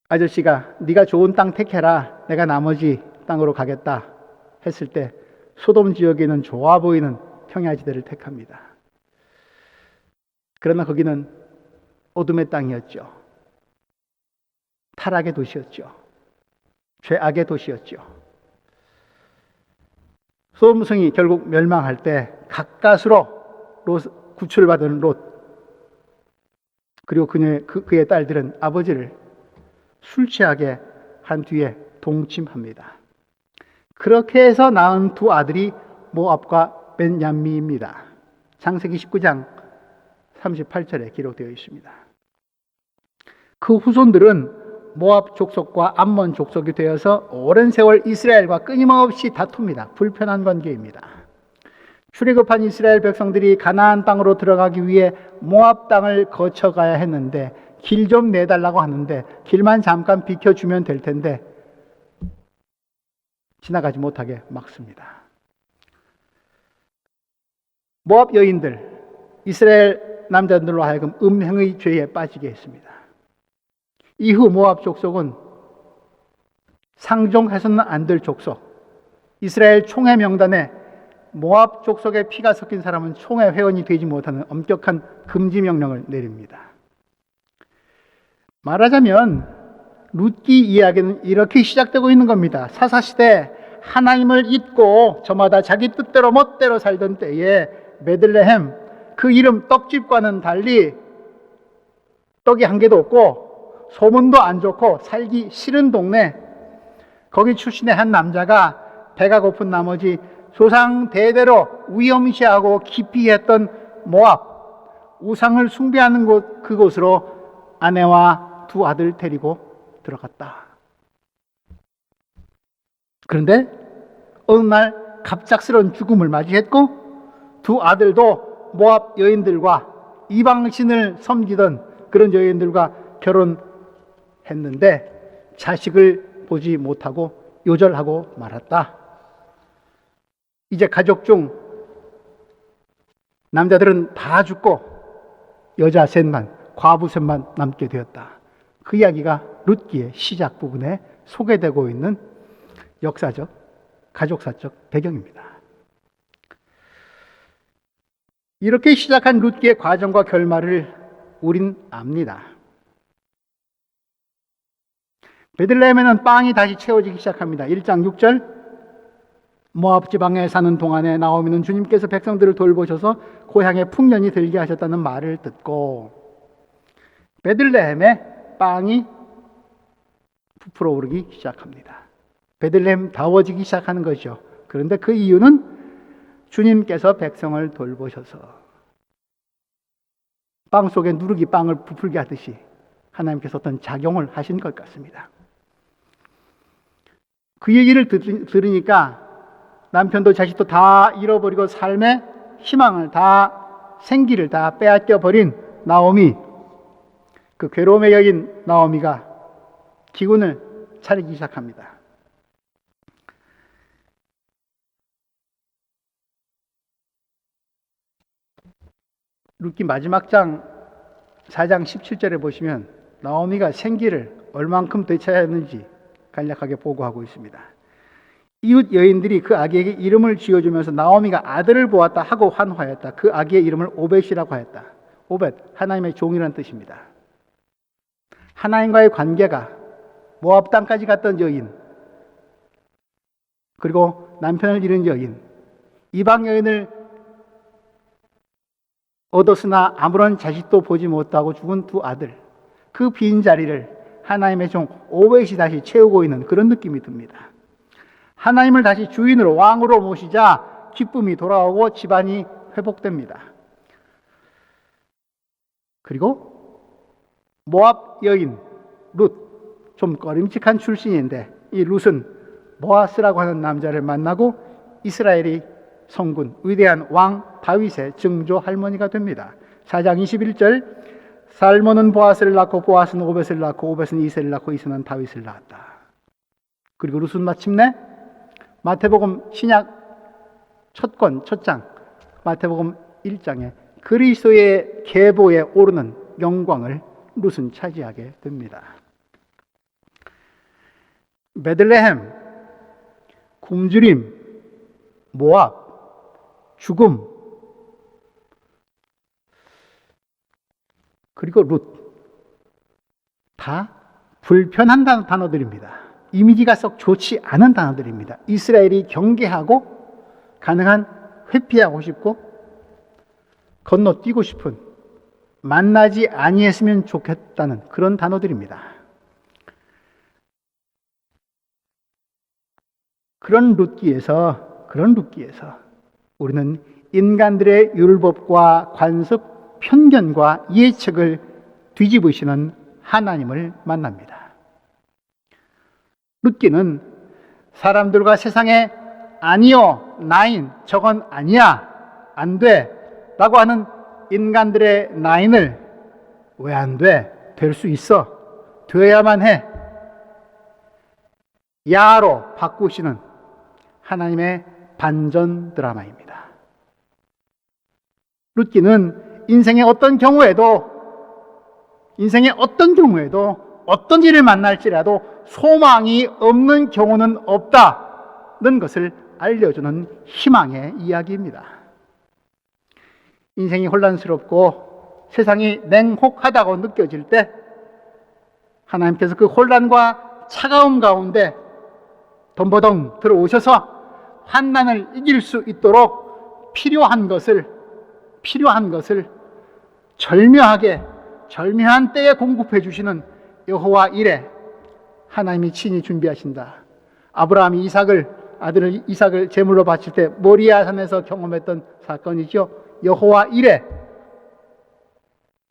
아저씨가 네가 좋은 땅 택해라, 내가 나머지 땅으로 가겠다 했을 때 소돔 지역에는 좋아 보이는 평야지대를 택합니다. 그러나 거기는 어둠의 땅이었죠. 타락의 도시였죠. 죄악의 도시였죠. 소돔성이 결국 멸망할 때 가까스로 구출을 받은 롯, 그리고 그의 딸들은 아버지를 술 취하게 한 뒤에 동침합니다. 그렇게 해서 낳은 두 아들이 모압과 벤야민입니다. 창세기 19장 38절에 기록되어 있습니다. 그 후손들은 모압 족속과 암몬 족속이 되어서 오랜 세월 이스라엘과 끊임없이 다툽니다. 불편한 관계입니다. 출애굽한 이스라엘 백성들이 가나안 땅으로 들어가기 위해 모압 땅을 거쳐가야 했는데 길 좀 내달라고 하는데 길만 잠깐 비켜주면 될 텐데 지나가지 못하게 막습니다. 모압 여인들, 이스라엘 남자들로 하여금 음행의 죄에 빠지게 했습니다. 이후 모압 족속은 상종해서는 안 될 족속, 이스라엘 총회 명단에 모압 족속의 피가 섞인 사람은 총회 회원이 되지 못하는 엄격한 금지 명령을 내립니다. 말하자면 룻기 이야기는 이렇게 시작되고 있는 겁니다. 사사시대 하나님을 잊고 저마다 자기 뜻대로 멋대로 살던 때에 베들레헴, 그 이름 떡집과는 달리 떡이 한 개도 없고 소문도 안 좋고 살기 싫은 동네, 거기 출신의 한 남자가 배가 고픈 나머지 조상 대대로 위험시하고 기피했던 모압, 우상을 숭배하는 그곳으로 아내와 두 아들 데리고 들어갔다. 그런데 어느 날 갑작스러운 죽음을 맞이했고 두 아들도 모압 여인들과 이방신을 섬기던 그런 여인들과 결혼했는데 자식을 보지 못하고 요절하고 말았다. 이제 가족 중 남자들은 다 죽고 여자 셋만, 과부 셋만 남게 되었다. 그 이야기가 룻기의 시작 부분에 소개되고 있는 역사적, 가족사적 배경입니다. 이렇게 시작한 룻기의 과정과 결말을 우린 압니다. 베들레헴에는 빵이 다시 채워지기 시작합니다. 1장 6절, 모압 지방에 사는 동안에 나오미는 주님께서 백성들을 돌보셔서 고향에 풍년이 들게 하셨다는 말을 듣고 베들레헴에 빵이 부풀어 오르기 시작합니다. 베들레헴 다워지기 시작하는 것이죠. 그런데 그 이유는 주님께서 백성을 돌보셔서 빵 속에 누룩이 빵을 부풀게 하듯이 하나님께서 어떤 작용을 하신 것 같습니다. 그 얘기를 들으니까 남편도 자식도 다 잃어버리고 삶의 희망을 다, 생기를 다 빼앗겨 버린 나오미, 그 괴로움에 여긴 나오미가 기운을 차리기 시작합니다. 룻기 마지막 장 4장 17절에 보시면 나오미가 생기를 얼만큼 되찾았는지 간략하게 보고하고 있습니다. 이웃 여인들이 그 아기에게 이름을 지어주면서 나오미가 아들을 보았다 하고 환호하였다. 그 아기의 이름을 오벳이라고 하였다. 오벳, 하나님의 종이라는 뜻입니다. 하나님과의 관계가 모압 땅까지 갔던 여인, 그리고 남편을 잃은 여인, 이방 여인을 얻었으나 아무런 자식도 보지 못하고 죽은 두 아들, 그 빈자리를 하나님의 종 오벳이 다시 채우고 있는 그런 느낌이 듭니다. 하나님을 다시 주인으로, 왕으로 모시자 기쁨이 돌아오고 집안이 회복됩니다. 그리고 모압 여인 룻, 좀 꺼림칙한 출신인데 이 룻은 보아스라고 하는 남자를 만나고 이스라엘이 성군, 위대한 왕 다윗의 증조 할머니가 됩니다. 4장 21절, 살몬은 보아스를 낳고 보아스는 오벳을 낳고 오벳은 이세를 낳고 이세는 다윗을 낳았다. 그리고 룻은 마침내 마태복음 신약 첫 장 마태복음 1장에 그리스도의 계보에 오르는 영광을 룻은 차지하게 됩니다. 베들레헴, 굶주림, 모압, 죽음, 그리고 룻, 다 불편한 단어들입니다. 이미지가 썩 좋지 않은 단어들입니다. 이스라엘이 경계하고 가능한 회피하고 싶고 건너뛰고 싶은, 만나지 아니했으면 좋겠다는 그런 단어들입니다. 그런 룻기에서 우리는 인간들의 율법과 관습, 편견과 예측을 뒤집으시는 하나님을 만납니다. 룻기는 사람들과 세상에 아니요, 나인, 저건 아니야, 안 돼 라고 하는 인간들의 나인을 왜 안 돼? 될 수 있어. 되어야만 해. 야로 바꾸시는 하나님의 반전 드라마입니다. 룻기는 인생의 어떤 경우에도 어떤 일을 만날지라도 소망이 없는 경우는 없다는 것을 알려주는 희망의 이야기입니다. 인생이 혼란스럽고 세상이 냉혹하다고 느껴질 때 하나님께서 그 혼란과 차가움 가운데 덤버덩 들어오셔서 환난을 이길 수 있도록 필요한 것을 절묘한 때에 공급해 주시는 여호와 이레, 하나님이 친히 준비하신다. 아브라함이 아들을 이삭을 제물로 바칠 때 모리아 산에서 경험했던 사건이죠. 여호와 이레,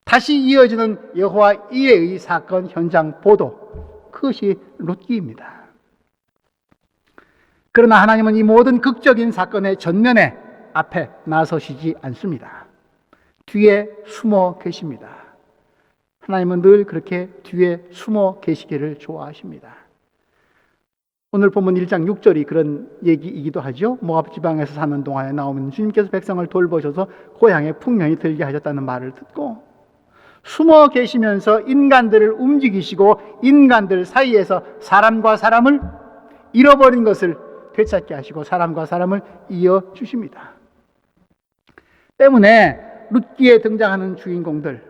다시 이어지는 여호와 이레의 사건 현장 보도, 그것이 룻기입니다. 그러나 하나님은 이 모든 극적인 사건의 전면에 앞에 나서시지 않습니다. 뒤에 숨어 계십니다. 하나님은 늘 그렇게 뒤에 숨어 계시기를 좋아하십니다. 오늘 본문 1장 6절이 그런 얘기이기도 하죠. 모압 지방에서 사는 동안에 나오면 주님께서 백성을 돌보셔서 고향에 풍년이 들게 하셨다는 말을 듣고 숨어 계시면서 인간들을 움직이시고 인간들 사이에서 사람과 사람을 잃어버린 것을 되찾게 하시고 사람과 사람을 이어주십니다. 때문에 룻기에 등장하는 주인공들,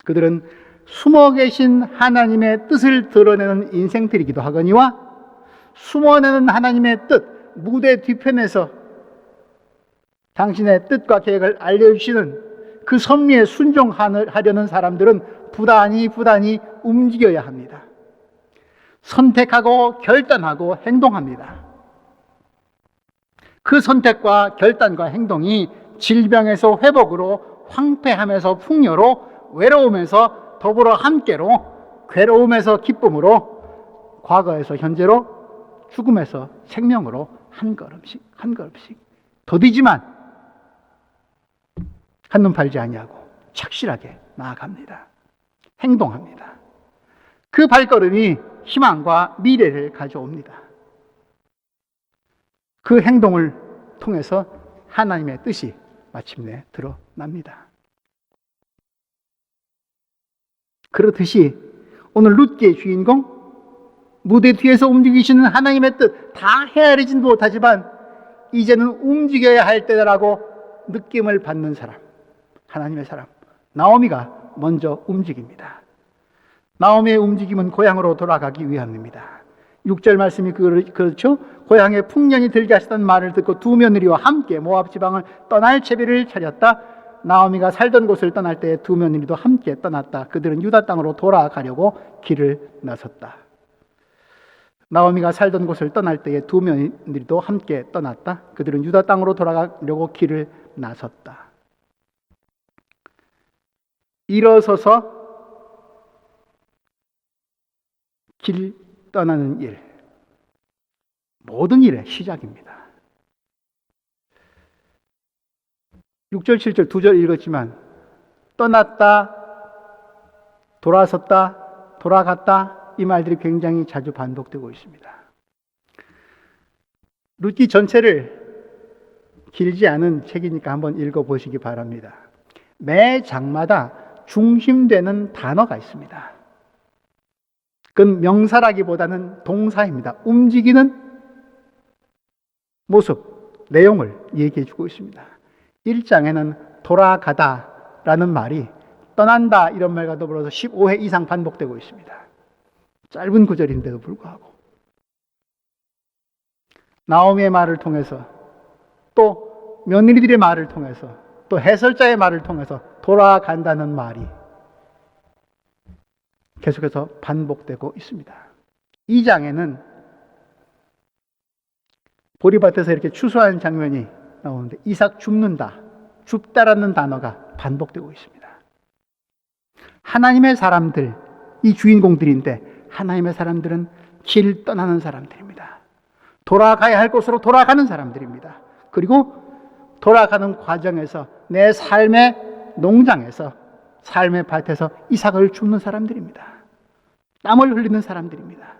그들은 숨어 계신 하나님의 뜻을 드러내는 인생들이기도 하거니와 숨어내는 하나님의 뜻, 무대 뒤편에서 당신의 뜻과 계획을 알려주시는 그 섭리에 순종하려는 사람들은 부단히 움직여야 합니다. 선택하고 결단하고 행동합니다. 그 선택과 결단과 행동이 질병에서 회복으로, 황폐함에서 풍요로, 외로움에서 더불어 함께로, 괴로움에서 기쁨으로, 과거에서 현재로, 죽음에서 생명으로 한 걸음씩 한 걸음씩 더디지만 한눈 팔지 아니하고 착실하게 나아갑니다. 행동합니다. 그 발걸음이 희망과 미래를 가져옵니다. 그 행동을 통해서 하나님의 뜻이 마침내 드러납니다. 그렇듯이 오늘 룻기의 주인공, 무대 뒤에서 움직이시는 하나님의 뜻 다 헤아리진 못하지만 이제는 움직여야 할 때라고 느낌을 받는 사람, 하나님의 사람 나오미가 먼저 움직입니다. 나오미의 움직임은 고향으로 돌아가기 위함입니다. 6절 말씀이 그렇죠. 고향에 풍년이 들게 하시던 말을 듣고 두 며느리와 함께 모압 지방을 떠날 채비를 차렸다. 나오미가 살던 곳을 떠날 때에 두 며느리도 함께 떠났다. 그들은 유다 땅으로 돌아가려고 길을 나섰다. 나오미가 살던 곳을 떠날 때에 두 며느리도 함께 떠났다. 그들은 유다 땅으로 돌아가려고 길을 나섰다. 일어서서 길 떠나는 일, 모든 일의 시작입니다. 6절, 7절 두 절 읽었지만 떠났다, 돌아섰다, 돌아갔다 이 말들이 굉장히 자주 반복되고 있습니다. 룻기 전체를 길지 않은 책이니까 한번 읽어보시기 바랍니다. 매 장마다 중심되는 단어가 있습니다. 그건 명사라기보다는 동사입니다. 움직이는 모습, 내용을 얘기해 주고 있습니다. 1장에는 돌아가다라는 말이 떠난다 이런 말과 더불어서 15회 이상 반복되고 있습니다. 짧은 구절인데도 불구하고 나오미의 말을 통해서 또 며느리들의 말을 통해서 또 해설자의 말을 통해서 돌아간다는 말이 계속해서 반복되고 있습니다. 2장에는 보리밭에서 이렇게 추수하는 장면이 나오는데 이삭 줍는다, 줍다라는 단어가 반복되고 있습니다. 하나님의 사람들, 이 주인공들인데 하나님의 사람들은 길 떠나는 사람들입니다. 돌아가야 할 곳으로 돌아가는 사람들입니다. 그리고 돌아가는 과정에서 내 삶의 농장에서, 삶의 밭에서 이삭을 줍는 사람들입니다. 땀을 흘리는 사람들입니다.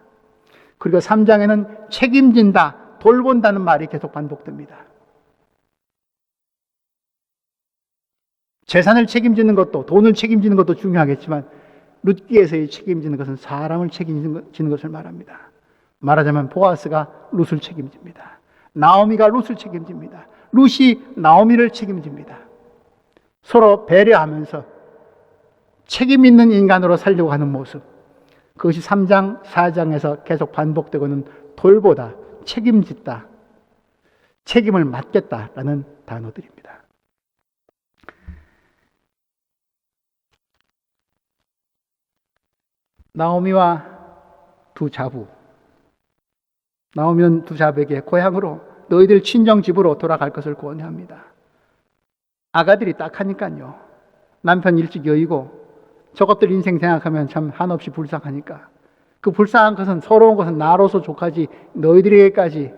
그리고 3장에는 책임진다, 돌본다는 말이 계속 반복됩니다. 재산을 책임지는 것도, 돈을 책임지는 것도 중요하겠지만 룻기에서의 책임지는 것은 사람을 책임지는 것을 말합니다. 말하자면 보아스가 룻을 책임집니다. 나오미가 룻을 책임집니다. 룻이 나오미를 책임집니다. 서로 배려하면서 책임 있는 인간으로 살려고 하는 모습, 그것이 3장, 4장에서 계속 반복되고는 돌보다, 책임짓다, 책임을 맡겠다라는 단어들입니다. 나오미와 두 자부, 나오미는 두 자부에게 고향으로, 너희들 친정집으로 돌아갈 것을 권유합니다. 아가들이 딱하니까요. 남편 일찍 여의고 저것들 인생 생각하면 참 한없이 불쌍하니까, 그 불쌍한 것은, 서러운 것은 나로서 족하지 너희들에게까지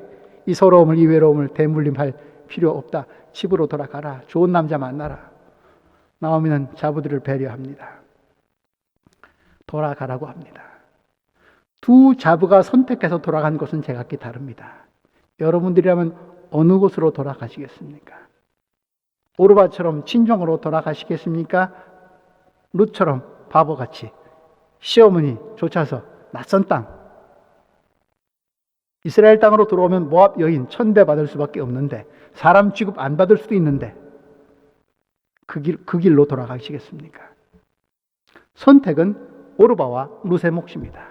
이 서러움을, 이 외로움을 대물림할 필요 없다. 집으로 돌아가라. 좋은 남자 만나라. 나오미는 자부들을 배려합니다. 돌아가라고 합니다. 두 자부가 선택해서 돌아간 곳은 제각기 다릅니다. 여러분들이라면 어느 곳으로 돌아가시겠습니까? 오르바처럼 친정으로 돌아가시겠습니까? 룻처럼 바보같이 시어머니 쫓아서 낯선 땅, 이스라엘 땅으로 들어오면 모압 여인 천대받을 수밖에 없는데, 사람 취급 안 받을 수도 있는데 그 길로 돌아가시겠습니까? 선택은 오르바와 룻의 몫입니다.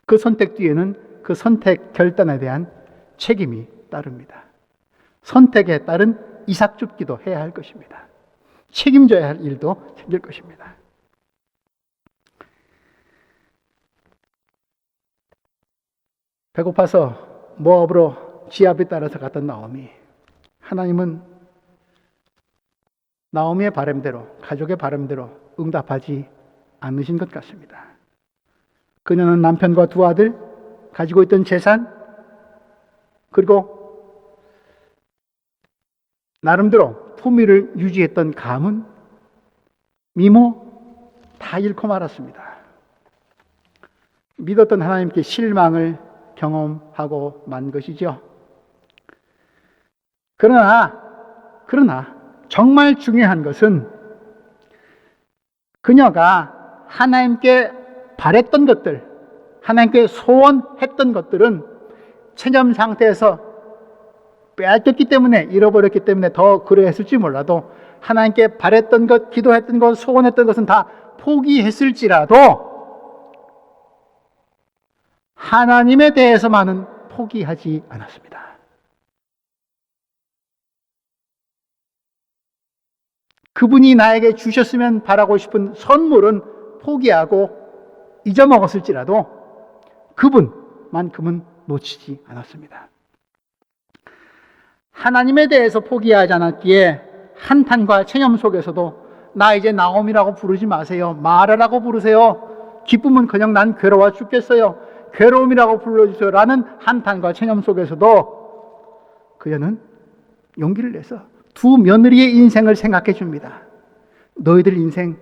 그 선택 뒤에는 그 선택 결단에 대한 책임이 따릅니다. 선택에 따른 이삭 줍기도 해야 할 것입니다. 책임져야 할 일도 생길 것입니다. 배고파서 모압으로 지압에 따라서 갔던 나오미. 하나님은 나오미의 바람대로, 가족의 바람대로 응답하지 않으신 것 같습니다. 그녀는 남편과 두 아들, 가지고 있던 재산, 그리고 나름대로 품위를 유지했던 가문, 미모 다 잃고 말았습니다. 믿었던 하나님께 실망을 경험하고 만 것이죠. 그러나 정말 중요한 것은 그녀가 하나님께 바랬던 것들, 하나님께 소원했던 것들은 체념 상태에서 빼앗겼기 때문에, 잃어버렸기 때문에 더 그러했을지 몰라도 하나님께 바랬던 것, 기도했던 것, 소원했던 것은 다 포기했을지라도 하나님에 대해서만은 포기하지 않았습니다. 그분이 나에게 주셨으면 바라고 싶은 선물은 포기하고 잊어먹었을지라도 그분만큼은 놓치지 않았습니다. 하나님에 대해서 포기하지 않았기에 한탄과 체념 속에서도 나 이제 나옴이라고 부르지 마세요. 마라라고 부르세요. 기쁨은 그냥 난 괴로워 죽겠어요. 괴로움이라고 불러주세요. 라는 한탄과 체념 속에서도 그녀는 용기를 내서 두 며느리의 인생을 생각해 줍니다. 너희들 인생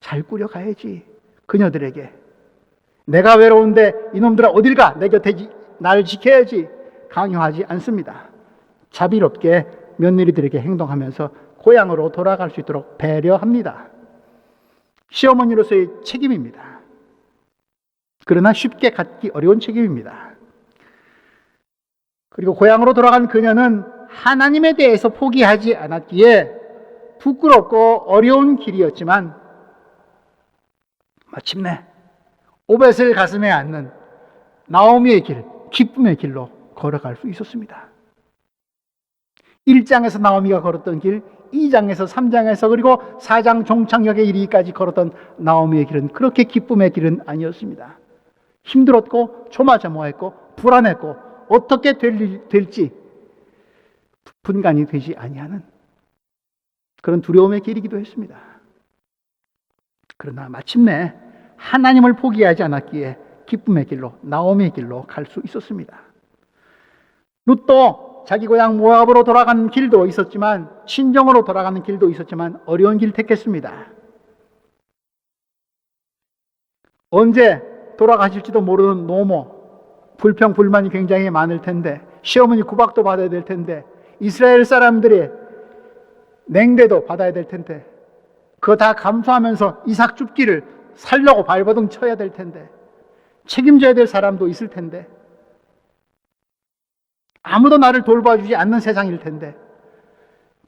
잘 꾸려가야지. 그녀들에게 내가 외로운데 이놈들아 어딜 가? 내 곁에 날 지켜야지. 강요하지 않습니다. 자비롭게 며느리들에게 행동하면서 고향으로 돌아갈 수 있도록 배려합니다. 시어머니로서의 책임입니다. 그러나 쉽게 갖기 어려운 책임입니다. 그리고 고향으로 돌아간 그녀는 하나님에 대해서 포기하지 않았기에 부끄럽고 어려운 길이었지만 마침내 오벳을 가슴에 안는 나오미의 길, 기쁨의 길로 걸어갈 수 있었습니다. 1장에서 나오미가 걸었던 길, 2장에서 3장에서 그리고 4장 종착역에 이르기까지 걸었던 나오미의 길은 그렇게 기쁨의 길은 아니었습니다. 힘들었고 조마조마했고 불안했고 어떻게 될지 분간이 되지 아니하는 그런 두려움의 길이기도 했습니다. 그러나 마침내 하나님을 포기하지 않았기에 기쁨의 길로, 나오미의 길로 갈 수 있었습니다. 룻도 자기 고향 모압으로 돌아가는 길도 있었지만, 친정으로 돌아가는 길도 있었지만 어려운 길 택했습니다. 언제 돌아가실지도 모르는 노모, 불평 불만이 굉장히 많을 텐데, 시어머니 구박도 받아야 될 텐데, 이스라엘 사람들의 냉대도 받아야 될 텐데, 그거 다 감수하면서 이삭 줍기를 살려고 발버둥 쳐야 될 텐데, 책임져야 될 사람도 있을 텐데, 아무도 나를 돌봐주지 않는 세상일 텐데,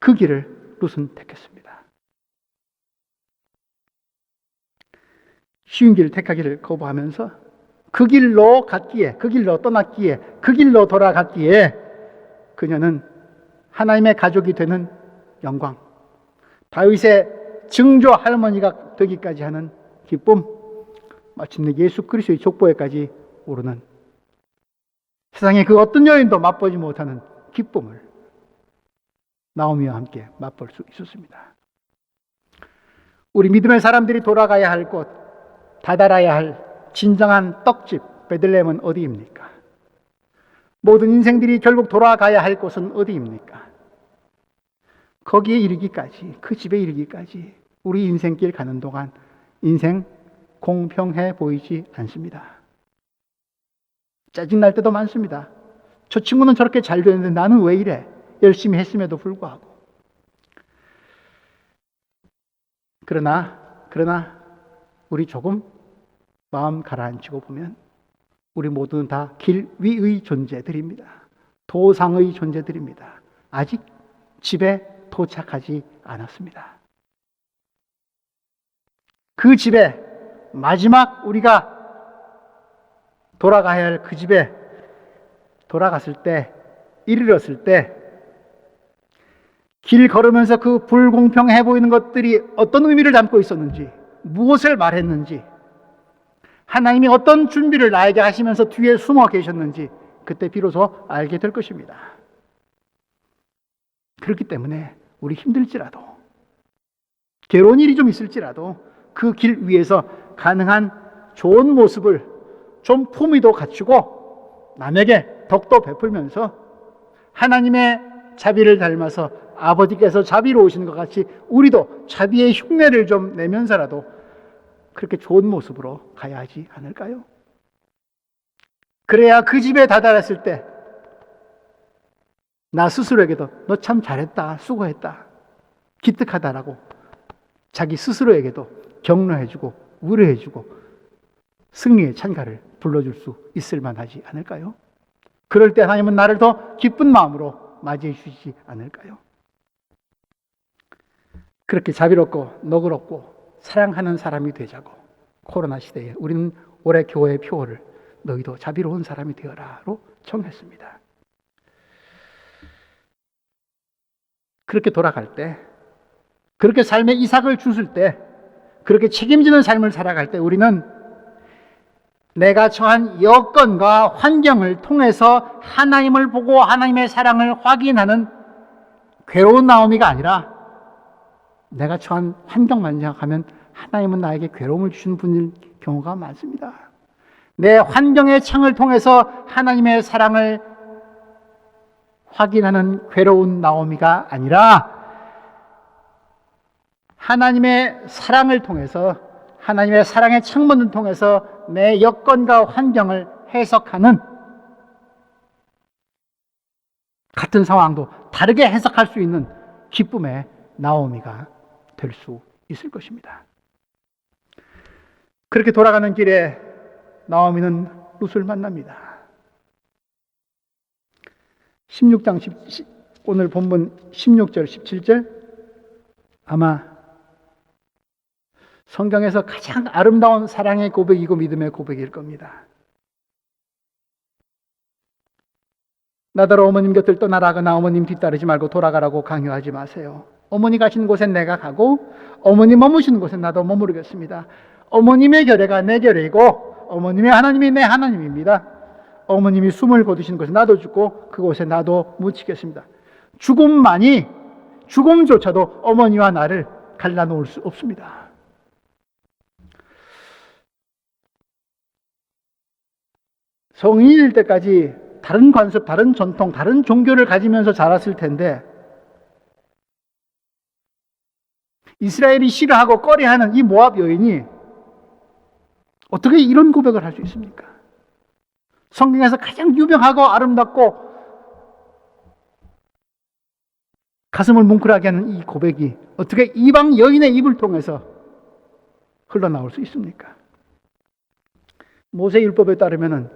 그 길을 룻은 택했습니다. 쉬운 길을 택하기를 거부하면서 그 길로 갔기에, 그 길로 떠났기에, 그 길로 돌아갔기에 그녀는 하나님의 가족이 되는 영광, 다윗의 증조 할머니가 되기까지 하는 기쁨, 마침내 예수 그리스도의 족보에까지 오르는 세상에 그 어떤 여인도 맛보지 못하는 기쁨을 나오미와 함께 맛볼 수 있었습니다. 우리 믿음의 사람들이 돌아가야 할 곳, 다다라야 할 진정한 떡집 베들레헴은 어디입니까? 모든 인생들이 결국 돌아가야 할 곳은 어디입니까? 거기에 이르기까지, 그 집에 이르기까지 우리 인생길 가는 동안 인생 공평해 보이지 않습니다. 짜증날 때도 많습니다. 저 친구는 저렇게 잘 되는데 나는 왜 이래? 열심히 했음에도 불구하고. 그러나 우리 조금 마음 가라앉히고 보면 우리 모두는 다 길 위의 존재들입니다. 도상의 존재들입니다. 아직 집에 도착하지 않았습니다. 그 집에 마지막 우리가 돌아가야 할 그 집에 돌아갔을 때, 이르렀을 때 길 걸으면서 그 불공평해 보이는 것들이 어떤 의미를 담고 있었는지, 무엇을 말했는지 하나님이 어떤 준비를 나에게 하시면서 뒤에 숨어 계셨는지 그때 비로소 알게 될 것입니다. 그렇기 때문에 우리 힘들지라도, 괴로운 일이 좀 있을지라도 그 길 위에서 가능한 좋은 모습을 좀 품위도 갖추고 남에게 덕도 베풀면서 하나님의 자비를 닮아서 아버지께서 자비로우신 것 같이 우리도 자비의 흉내를 좀 내면서라도 그렇게 좋은 모습으로 가야 하지 않을까요? 그래야 그 집에 다다랐을 때 나 스스로에게도 너 참 잘했다, 수고했다, 기특하다라고 자기 스스로에게도 격려해주고 위로해주고 승리의 찬가를 불러줄 수 있을 만하지 않을까요? 그럴 때 하나님은 나를 더 기쁜 마음으로 맞이해 주시지 않을까요? 그렇게 자비롭고 너그럽고 사랑하는 사람이 되자고 코로나 시대에 우리는 올해 교회 표어를 너희도 자비로운 사람이 되어라로 정했습니다. 그렇게 돌아갈 때, 그렇게 삶의 이삭을 주실 때, 그렇게 책임지는 삶을 살아갈 때 우리는 내가 처한 여건과 환경을 통해서 하나님을 보고 하나님의 사랑을 확인하는 괴로운 나오미가 아니라 내가 처한 환경만 생각하면 하나님은 나에게 괴로움을 주시는 분일 경우가 많습니다. 내 환경의 창을 통해서 하나님의 사랑을 확인하는 괴로운 나오미가 아니라 하나님의 사랑을 통해서, 하나님의 사랑의 창문을 통해서 내 여건과 환경을 해석하는, 같은 상황도 다르게 해석할 수 있는 기쁨의 나오미가 될 수 있을 것입니다. 그렇게 돌아가는 길에 나오미는 룻을 만납니다. 16장 오늘 본문 16절 17절 아마 성경에서 가장 아름다운 사랑의 고백이고 믿음의 고백일 겁니다. 나더러 어머님 곁을 떠나라거나 어머님 뒤따르지 말고 돌아가라고 강요하지 마세요. 어머니 가시는 곳엔 내가 가고 어머니 머무시는 곳엔 나도 머무르겠습니다. 어머님의 결례가 내 결례이고 어머님의 하나님이 내 하나님입니다. 어머님이 숨을 거두시는 곳에 나도 죽고 그곳에 나도 묻히겠습니다. 죽음조차도 어머니와 나를 갈라놓을 수 없습니다. 성인일 때까지 다른 관습, 다른 전통, 다른 종교를 가지면서 자랐을 텐데 이스라엘이 싫어하고 꺼려하는 이 모압 여인이 어떻게 이런 고백을 할 수 있습니까? 성경에서 가장 유명하고 아름답고 가슴을 뭉클하게 하는 이 고백이 어떻게 이방 여인의 입을 통해서 흘러나올 수 있습니까? 모세율법에 따르면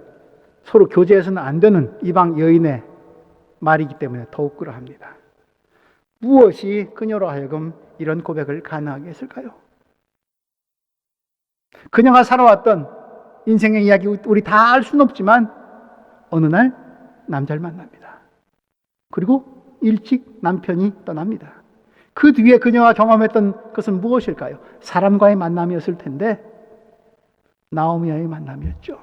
서로 교제해서는 안 되는 이방 여인의 말이기 때문에 더욱 그러합니다. 무엇이 그녀로 하여금 이런 고백을 가능하게 했을까요? 그녀가 살아왔던 인생의 이야기 우리 다 알 수는 없지만 어느 날 남자를 만납니다. 그리고 일찍 남편이 떠납니다. 그 뒤에 그녀가 경험했던 것은 무엇일까요? 사람과의 만남이었을 텐데 나오미와의 만남이었죠.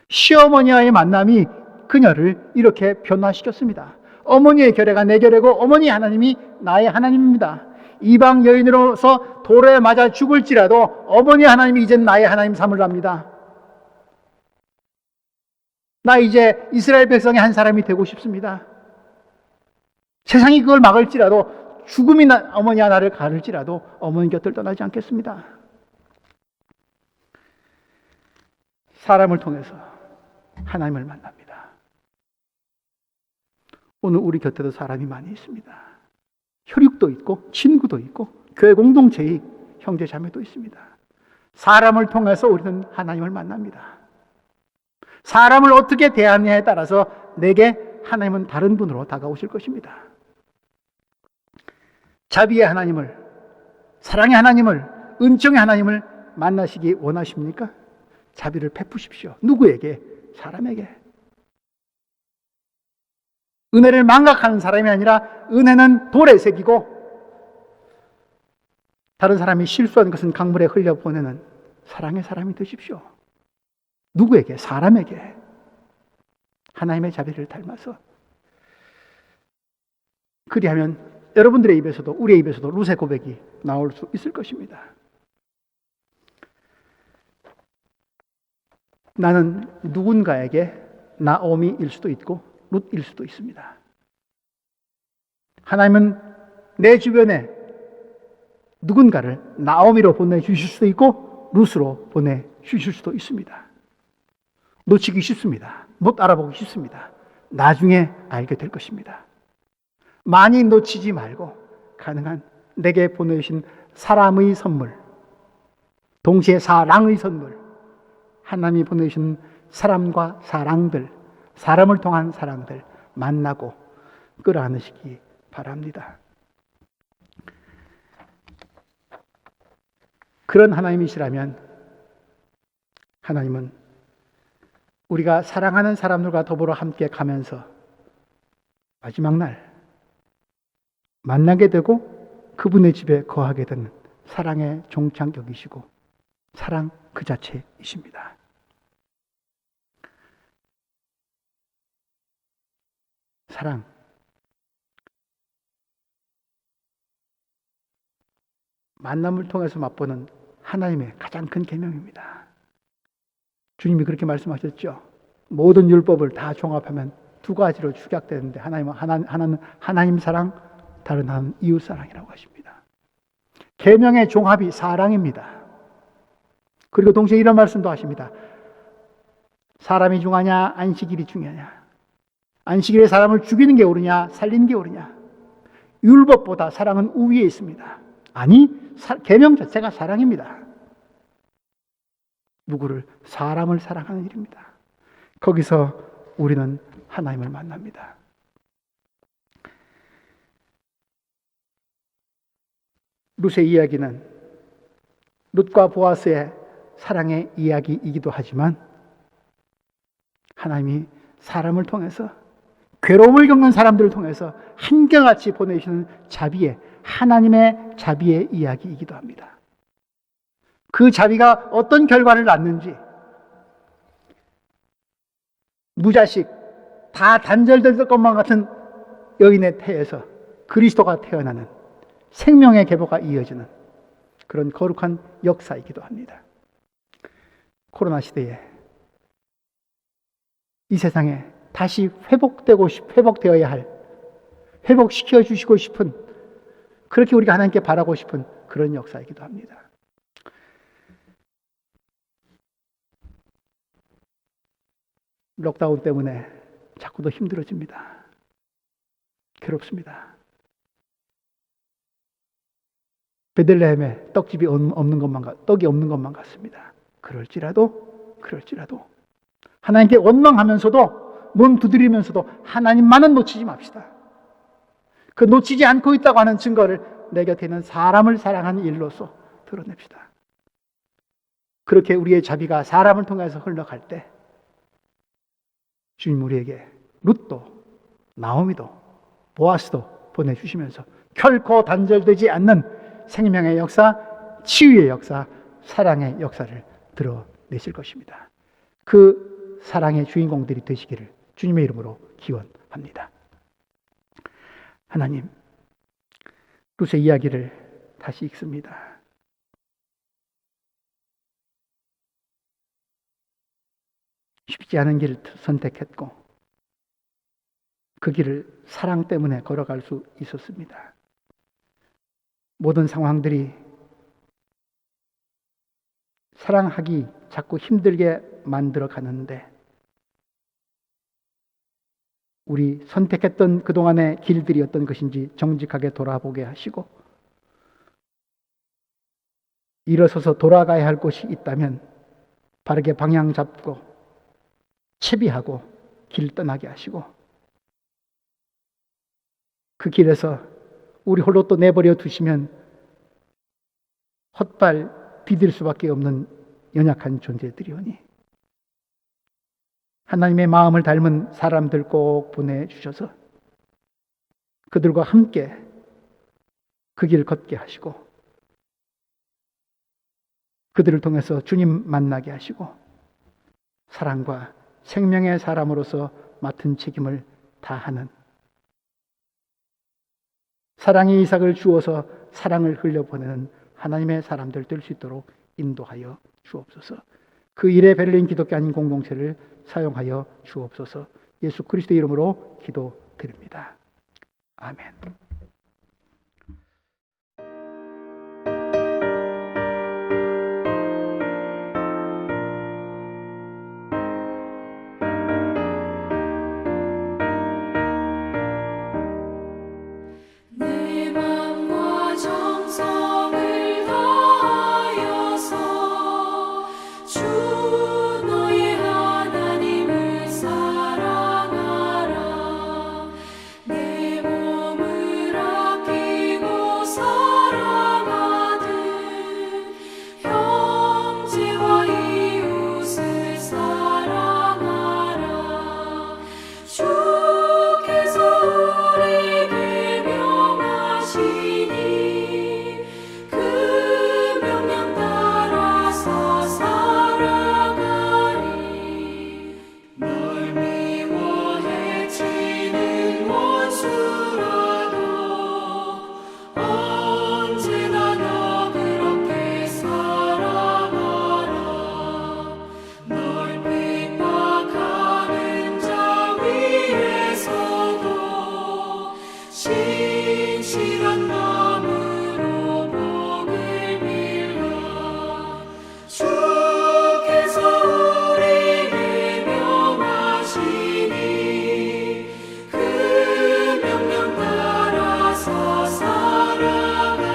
시어머니와의 만남이 그녀를 이렇게 변화시켰습니다. 어머니의 결례가 내 결례고 어머니 하나님이 나의 하나님입니다. 이방 여인으로서 돌에 맞아 죽을지라도 어머니 하나님이 이젠 나의 하나님 삼으랍니다. 나 이제 이스라엘 백성의 한 사람이 되고 싶습니다. 세상이 그걸 막을지라도 죽음이 어머니와 나를 가를지라도 어머니 곁을 떠나지 않겠습니다. 사람을 통해서 하나님을 만납니다. 오늘 우리 곁에도 사람이 많이 있습니다. 혈육도 있고 친구도 있고 교회 공동체의 형제 자매도 있습니다. 사람을 통해서 우리는 하나님을 만납니다. 사람을 어떻게 대하느냐에 따라서 내게 하나님은 다른 분으로 다가오실 것입니다. 자비의 하나님을, 사랑의 하나님을, 은총의 하나님을 만나시기 원하십니까? 자비를 베푸십시오. 누구에게? 사람에게. 은혜를 망각하는 사람이 아니라 은혜는 돌에 새기고 다른 사람이 실수한 것은 강물에 흘려보내는 사랑의 사람이 되십시오. 누구에게? 사람에게. 하나님의 자비를 닮아서. 그리하면 여러분들의 입에서도 우리의 입에서도 룻의 고백이 나올 수 있을 것입니다. 나는 누군가에게 나오미일 수도 있고 룻일 수도 있습니다. 하나님은 내 주변에 누군가를 나오미로 보내주실 수도 있고 룻으로 보내주실 수도 있습니다. 놓치기 쉽습니다. 못 알아보기 쉽습니다. 나중에 알게 될 것입니다. 많이 놓치지 말고 가능한 내게 보내주신 사람의 선물, 동시에 사랑의 선물, 하나님이 보내주신 사람과 사랑들, 사람을 통한 사랑들 만나고 끌어안으시기 바랍니다. 그런 하나님이시라면 하나님은 우리가 사랑하는 사람들과 더불어 함께 가면서 마지막 날 만나게 되고 그분의 집에 거하게 되는 사랑의 종착역이시고 사랑 그 자체이십니다. 사랑. 만남을 통해서 맛보는 하나님의 가장 큰 계명입니다. 주님이 그렇게 말씀하셨죠. 모든 율법을 다 종합하면 두 가지로 축약되는데 하나는 하나님 사랑, 다른 하나는 이웃 사랑이라고 하십니다. 계명의 종합이 사랑입니다. 그리고 동시에 이런 말씀도 하십니다. 사람이 중하냐 안식일이 중요하냐. 안식일에 사람을 죽이는 게 옳으냐 살리는 게 옳으냐. 율법보다 사랑은 우위에 있습니다. 아니, 계명 자체가 사랑입니다. 누구를? 사람을 사랑하는 일입니다. 거기서 우리는 하나님을 만납니다. 룻의 이야기는 룻과 보아스의 사랑의 이야기이기도 하지만 하나님이 사람을 통해서 괴로움을 겪는 사람들을 통해서 한결같이 보내시는 자비의 하나님의 자비의 이야기이기도 합니다. 그 자비가 어떤 결과를 낳는지 무자식 다 단절될 것만 같은 여인의 태에서 그리스도가 태어나는 생명의 계보가 이어지는 그런 거룩한 역사이기도 합니다. 코로나 시대에 이 세상에 다시 회복되어야 할, 회복시켜 주시고 싶은, 그렇게 우리가 하나님께 바라고 싶은 그런 역사이기도 합니다. 록다운 때문에 자꾸 더 힘들어집니다. 괴롭습니다. 베들레헴에 떡이 없는 것만 같습니다. 그럴지라도 하나님께 원망하면서도 몸 두드리면서도 하나님만은 놓치지 맙시다. 그 놓치지 않고 있다고 하는 증거를 내 곁에 있는 사람을 사랑하는 일로서 드러냅시다. 그렇게 우리의 자비가 사람을 통해서 흘러갈 때 주님 우리에게 룻도 나오미도 보아스도 보내주시면서 결코 단절되지 않는 생명의 역사, 치유의 역사, 사랑의 역사를 드러내실 것입니다. 그 사랑의 주인공들이 되시기를 주님의 이름으로 기원합니다. 하나님, 룻의 이야기를 다시 읽습니다. 쉽지 않은 길을 선택했고 그 길을 사랑 때문에 걸어갈 수 있었습니다. 모든 상황들이 사랑하기 자꾸 힘들게 만들어 가는데 우리 선택했던 그동안의 길들이 어떤 것인지 정직하게 돌아보게 하시고 일어서서 돌아가야 할 곳이 있다면 바르게 방향 잡고 채비하고 길 떠나게 하시고 그 길에서 우리 홀로 또 내버려 두시면 헛발 디딜 수밖에 없는 연약한 존재들이오니 하나님의 마음을 닮은 사람들 꼭 보내주셔서 그들과 함께 그 길 걷게 하시고 그들을 통해서 주님 만나게 하시고 사랑과 생명의 사람으로서 맡은 책임을 다하는, 사랑의 이삭을 주어서 사랑을 흘려보내는 하나님의 사람들 될 수 있도록 인도하여 주옵소서. 그 일에 베를린 기독교인 공동체를 사용하여 주옵소서. 예수 그리스도의 이름으로 기도드립니다. 아멘. 내 맘과 정성을 다하여서 주 너의 하나님을 사랑하라. 내 몸을 아끼고 사랑하듯 형제와 이웃을 사랑하라. 주께서 우리에게 명하시니 그 명령 따라서 살아가리. 널 미워 해치는 원수라도 언제나 너 그렇게 사랑하라. 널 핍박하는 자 위에서도 신실한 마음으로 복을 빌라. 주께서 우리에게 명하시니 그 명령 따라서 살아가리.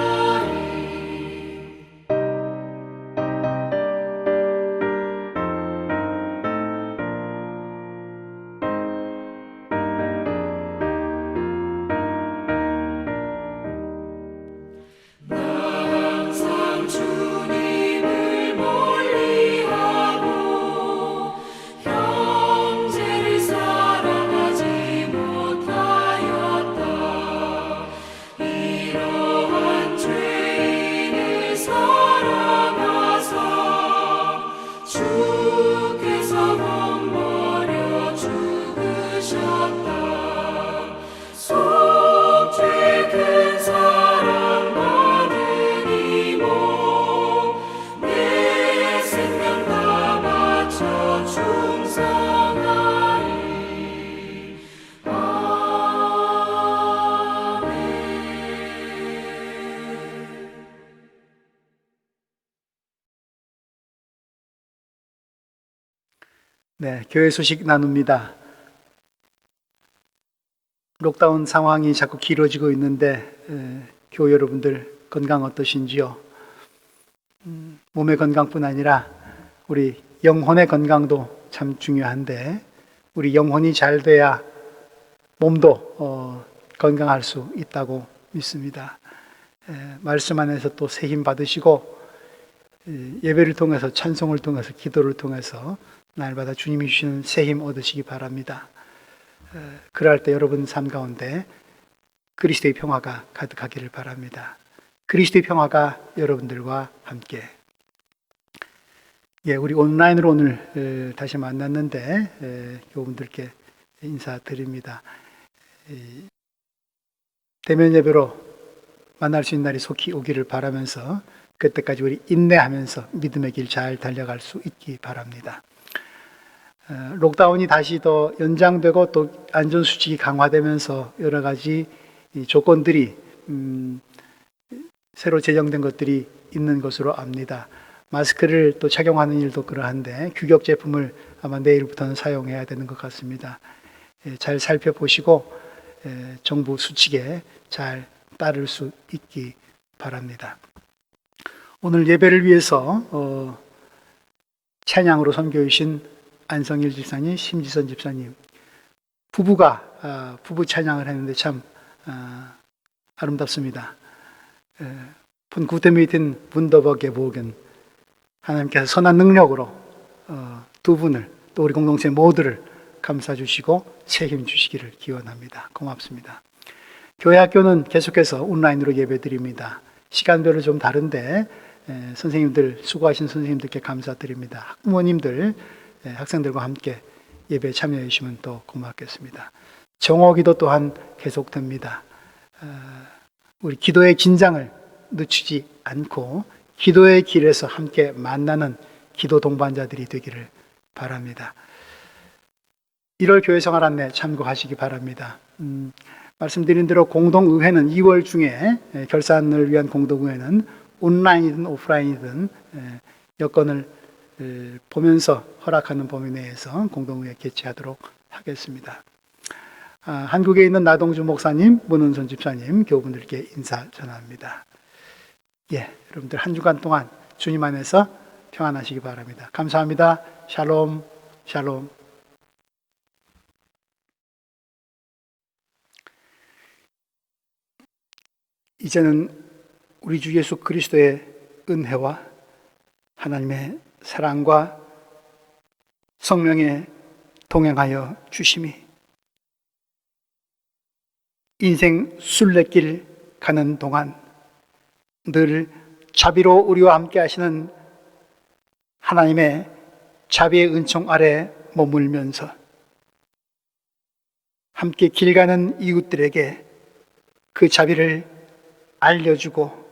항상 주님을 멀리하고 형제를 사랑하지 못하였다. 이러한 죄인을 사랑하사 주께서 몸 버려 죽으셨다. 속죄 큰 사랑 받은 이모 내 생명 다 바쳐 충성하리. 아멘. 네, 교회 소식 나눕니다. 록다운 상황이 자꾸 길어지고 있는데 교회 여러분들 건강 어떠신지요? 몸의 건강뿐 아니라 우리 영혼의 건강도 참 중요한데 우리 영혼이 잘 돼야 몸도 건강할 수 있다고 믿습니다. 말씀 안에서 또 새 힘 받으시고 예배를 통해서 찬송을 통해서 기도를 통해서 날마다 주님이 주시는 새 힘 얻으시기 바랍니다. 그럴 때 여러분 삶 가운데 그리스도의 평화가 가득하기를 바랍니다. 그리스도의 평화가 여러분들과 함께. 우리 온라인으로 오늘 다시 만났는데 교우분들께 인사드립니다. 대면 예배로 만날 수 있는 날이 속히 오기를 바라면서 그때까지 우리 인내하면서 믿음의 길 잘 달려갈 수 있기 바랍니다. 록다운이 다시 더 연장되고 또 안전수칙이 강화되면서 여러 가지 조건들이 새로 제정된 것들이 있는 것으로 압니다. 마스크를 또 착용하는 일도 그러한데 규격 제품을 아마 내일부터는 사용해야 되는 것 같습니다. 잘 살펴보시고 정부 수칙에 잘 따를 수 있기 바랍니다. 오늘 예배를 위해서 찬양으로 선교해 주신 안성일 집사님, 심지선 집사님 부부가 부부 찬양을 했는데 참 아름답습니다. 분 구테 미튼 분더버 게보겐 하나님께서 선한 능력으로 두 분을 또 우리 공동체 모두를 감싸 주시고 책임 주시기를 기원합니다. 고맙습니다. 교회 학교는 계속해서 온라인으로 예배 드립니다. 시간별로 좀 다른데 선생님들, 수고하신 선생님들께 감사드립니다. 학부모님들, 학생들과 함께 예배에 참여해 주시면 또 고맙겠습니다. 정오기도 또한 계속됩니다. 우리 기도의 긴장을 늦추지 않고 기도의 길에서 함께 만나는 기도 동반자들이 되기를 바랍니다. 1월 교회 생활 안내 참고하시기 바랍니다. 말씀드린 대로 공동의회는 2월 중에 결산을 위한 공동의회는 온라인이든 오프라인이든 여건을 보면서 허락하는 범위 내에서 공동의회 개최하도록 하겠습니다. 한국에 있는 나동주 목사님, 문은선 집사님, 교우분들께 인사 전합니다. 여러분들 한 주간 동안 주님 안에서 평안하시기 바랍니다. 감사합니다. 샬롬, 샬롬. 이제는 우리 주 예수 그리스도의 은혜와 하나님의 사랑과 성령의 동행하여 주심이 인생 순례길 가는 동안 늘 자비로 우리와 함께 하시는 하나님의 자비의 은총 아래 머물면서 함께 길 가는 이웃들에게 그 자비를 알려주고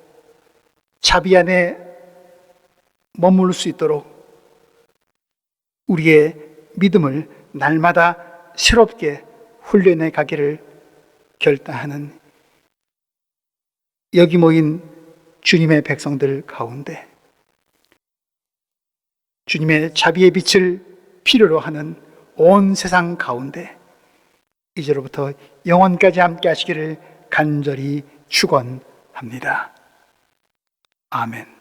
자비 안에 머물 수 있도록 우리의 믿음을 날마다 새롭게 훈련해 가기를 결단하는 여기 모인 주님의 백성들 가운데 주님의 자비의 빛을 필요로 하는 온 세상 가운데 이제로부터 영원까지 함께 하시기를 간절히 축원합니다. 아멘.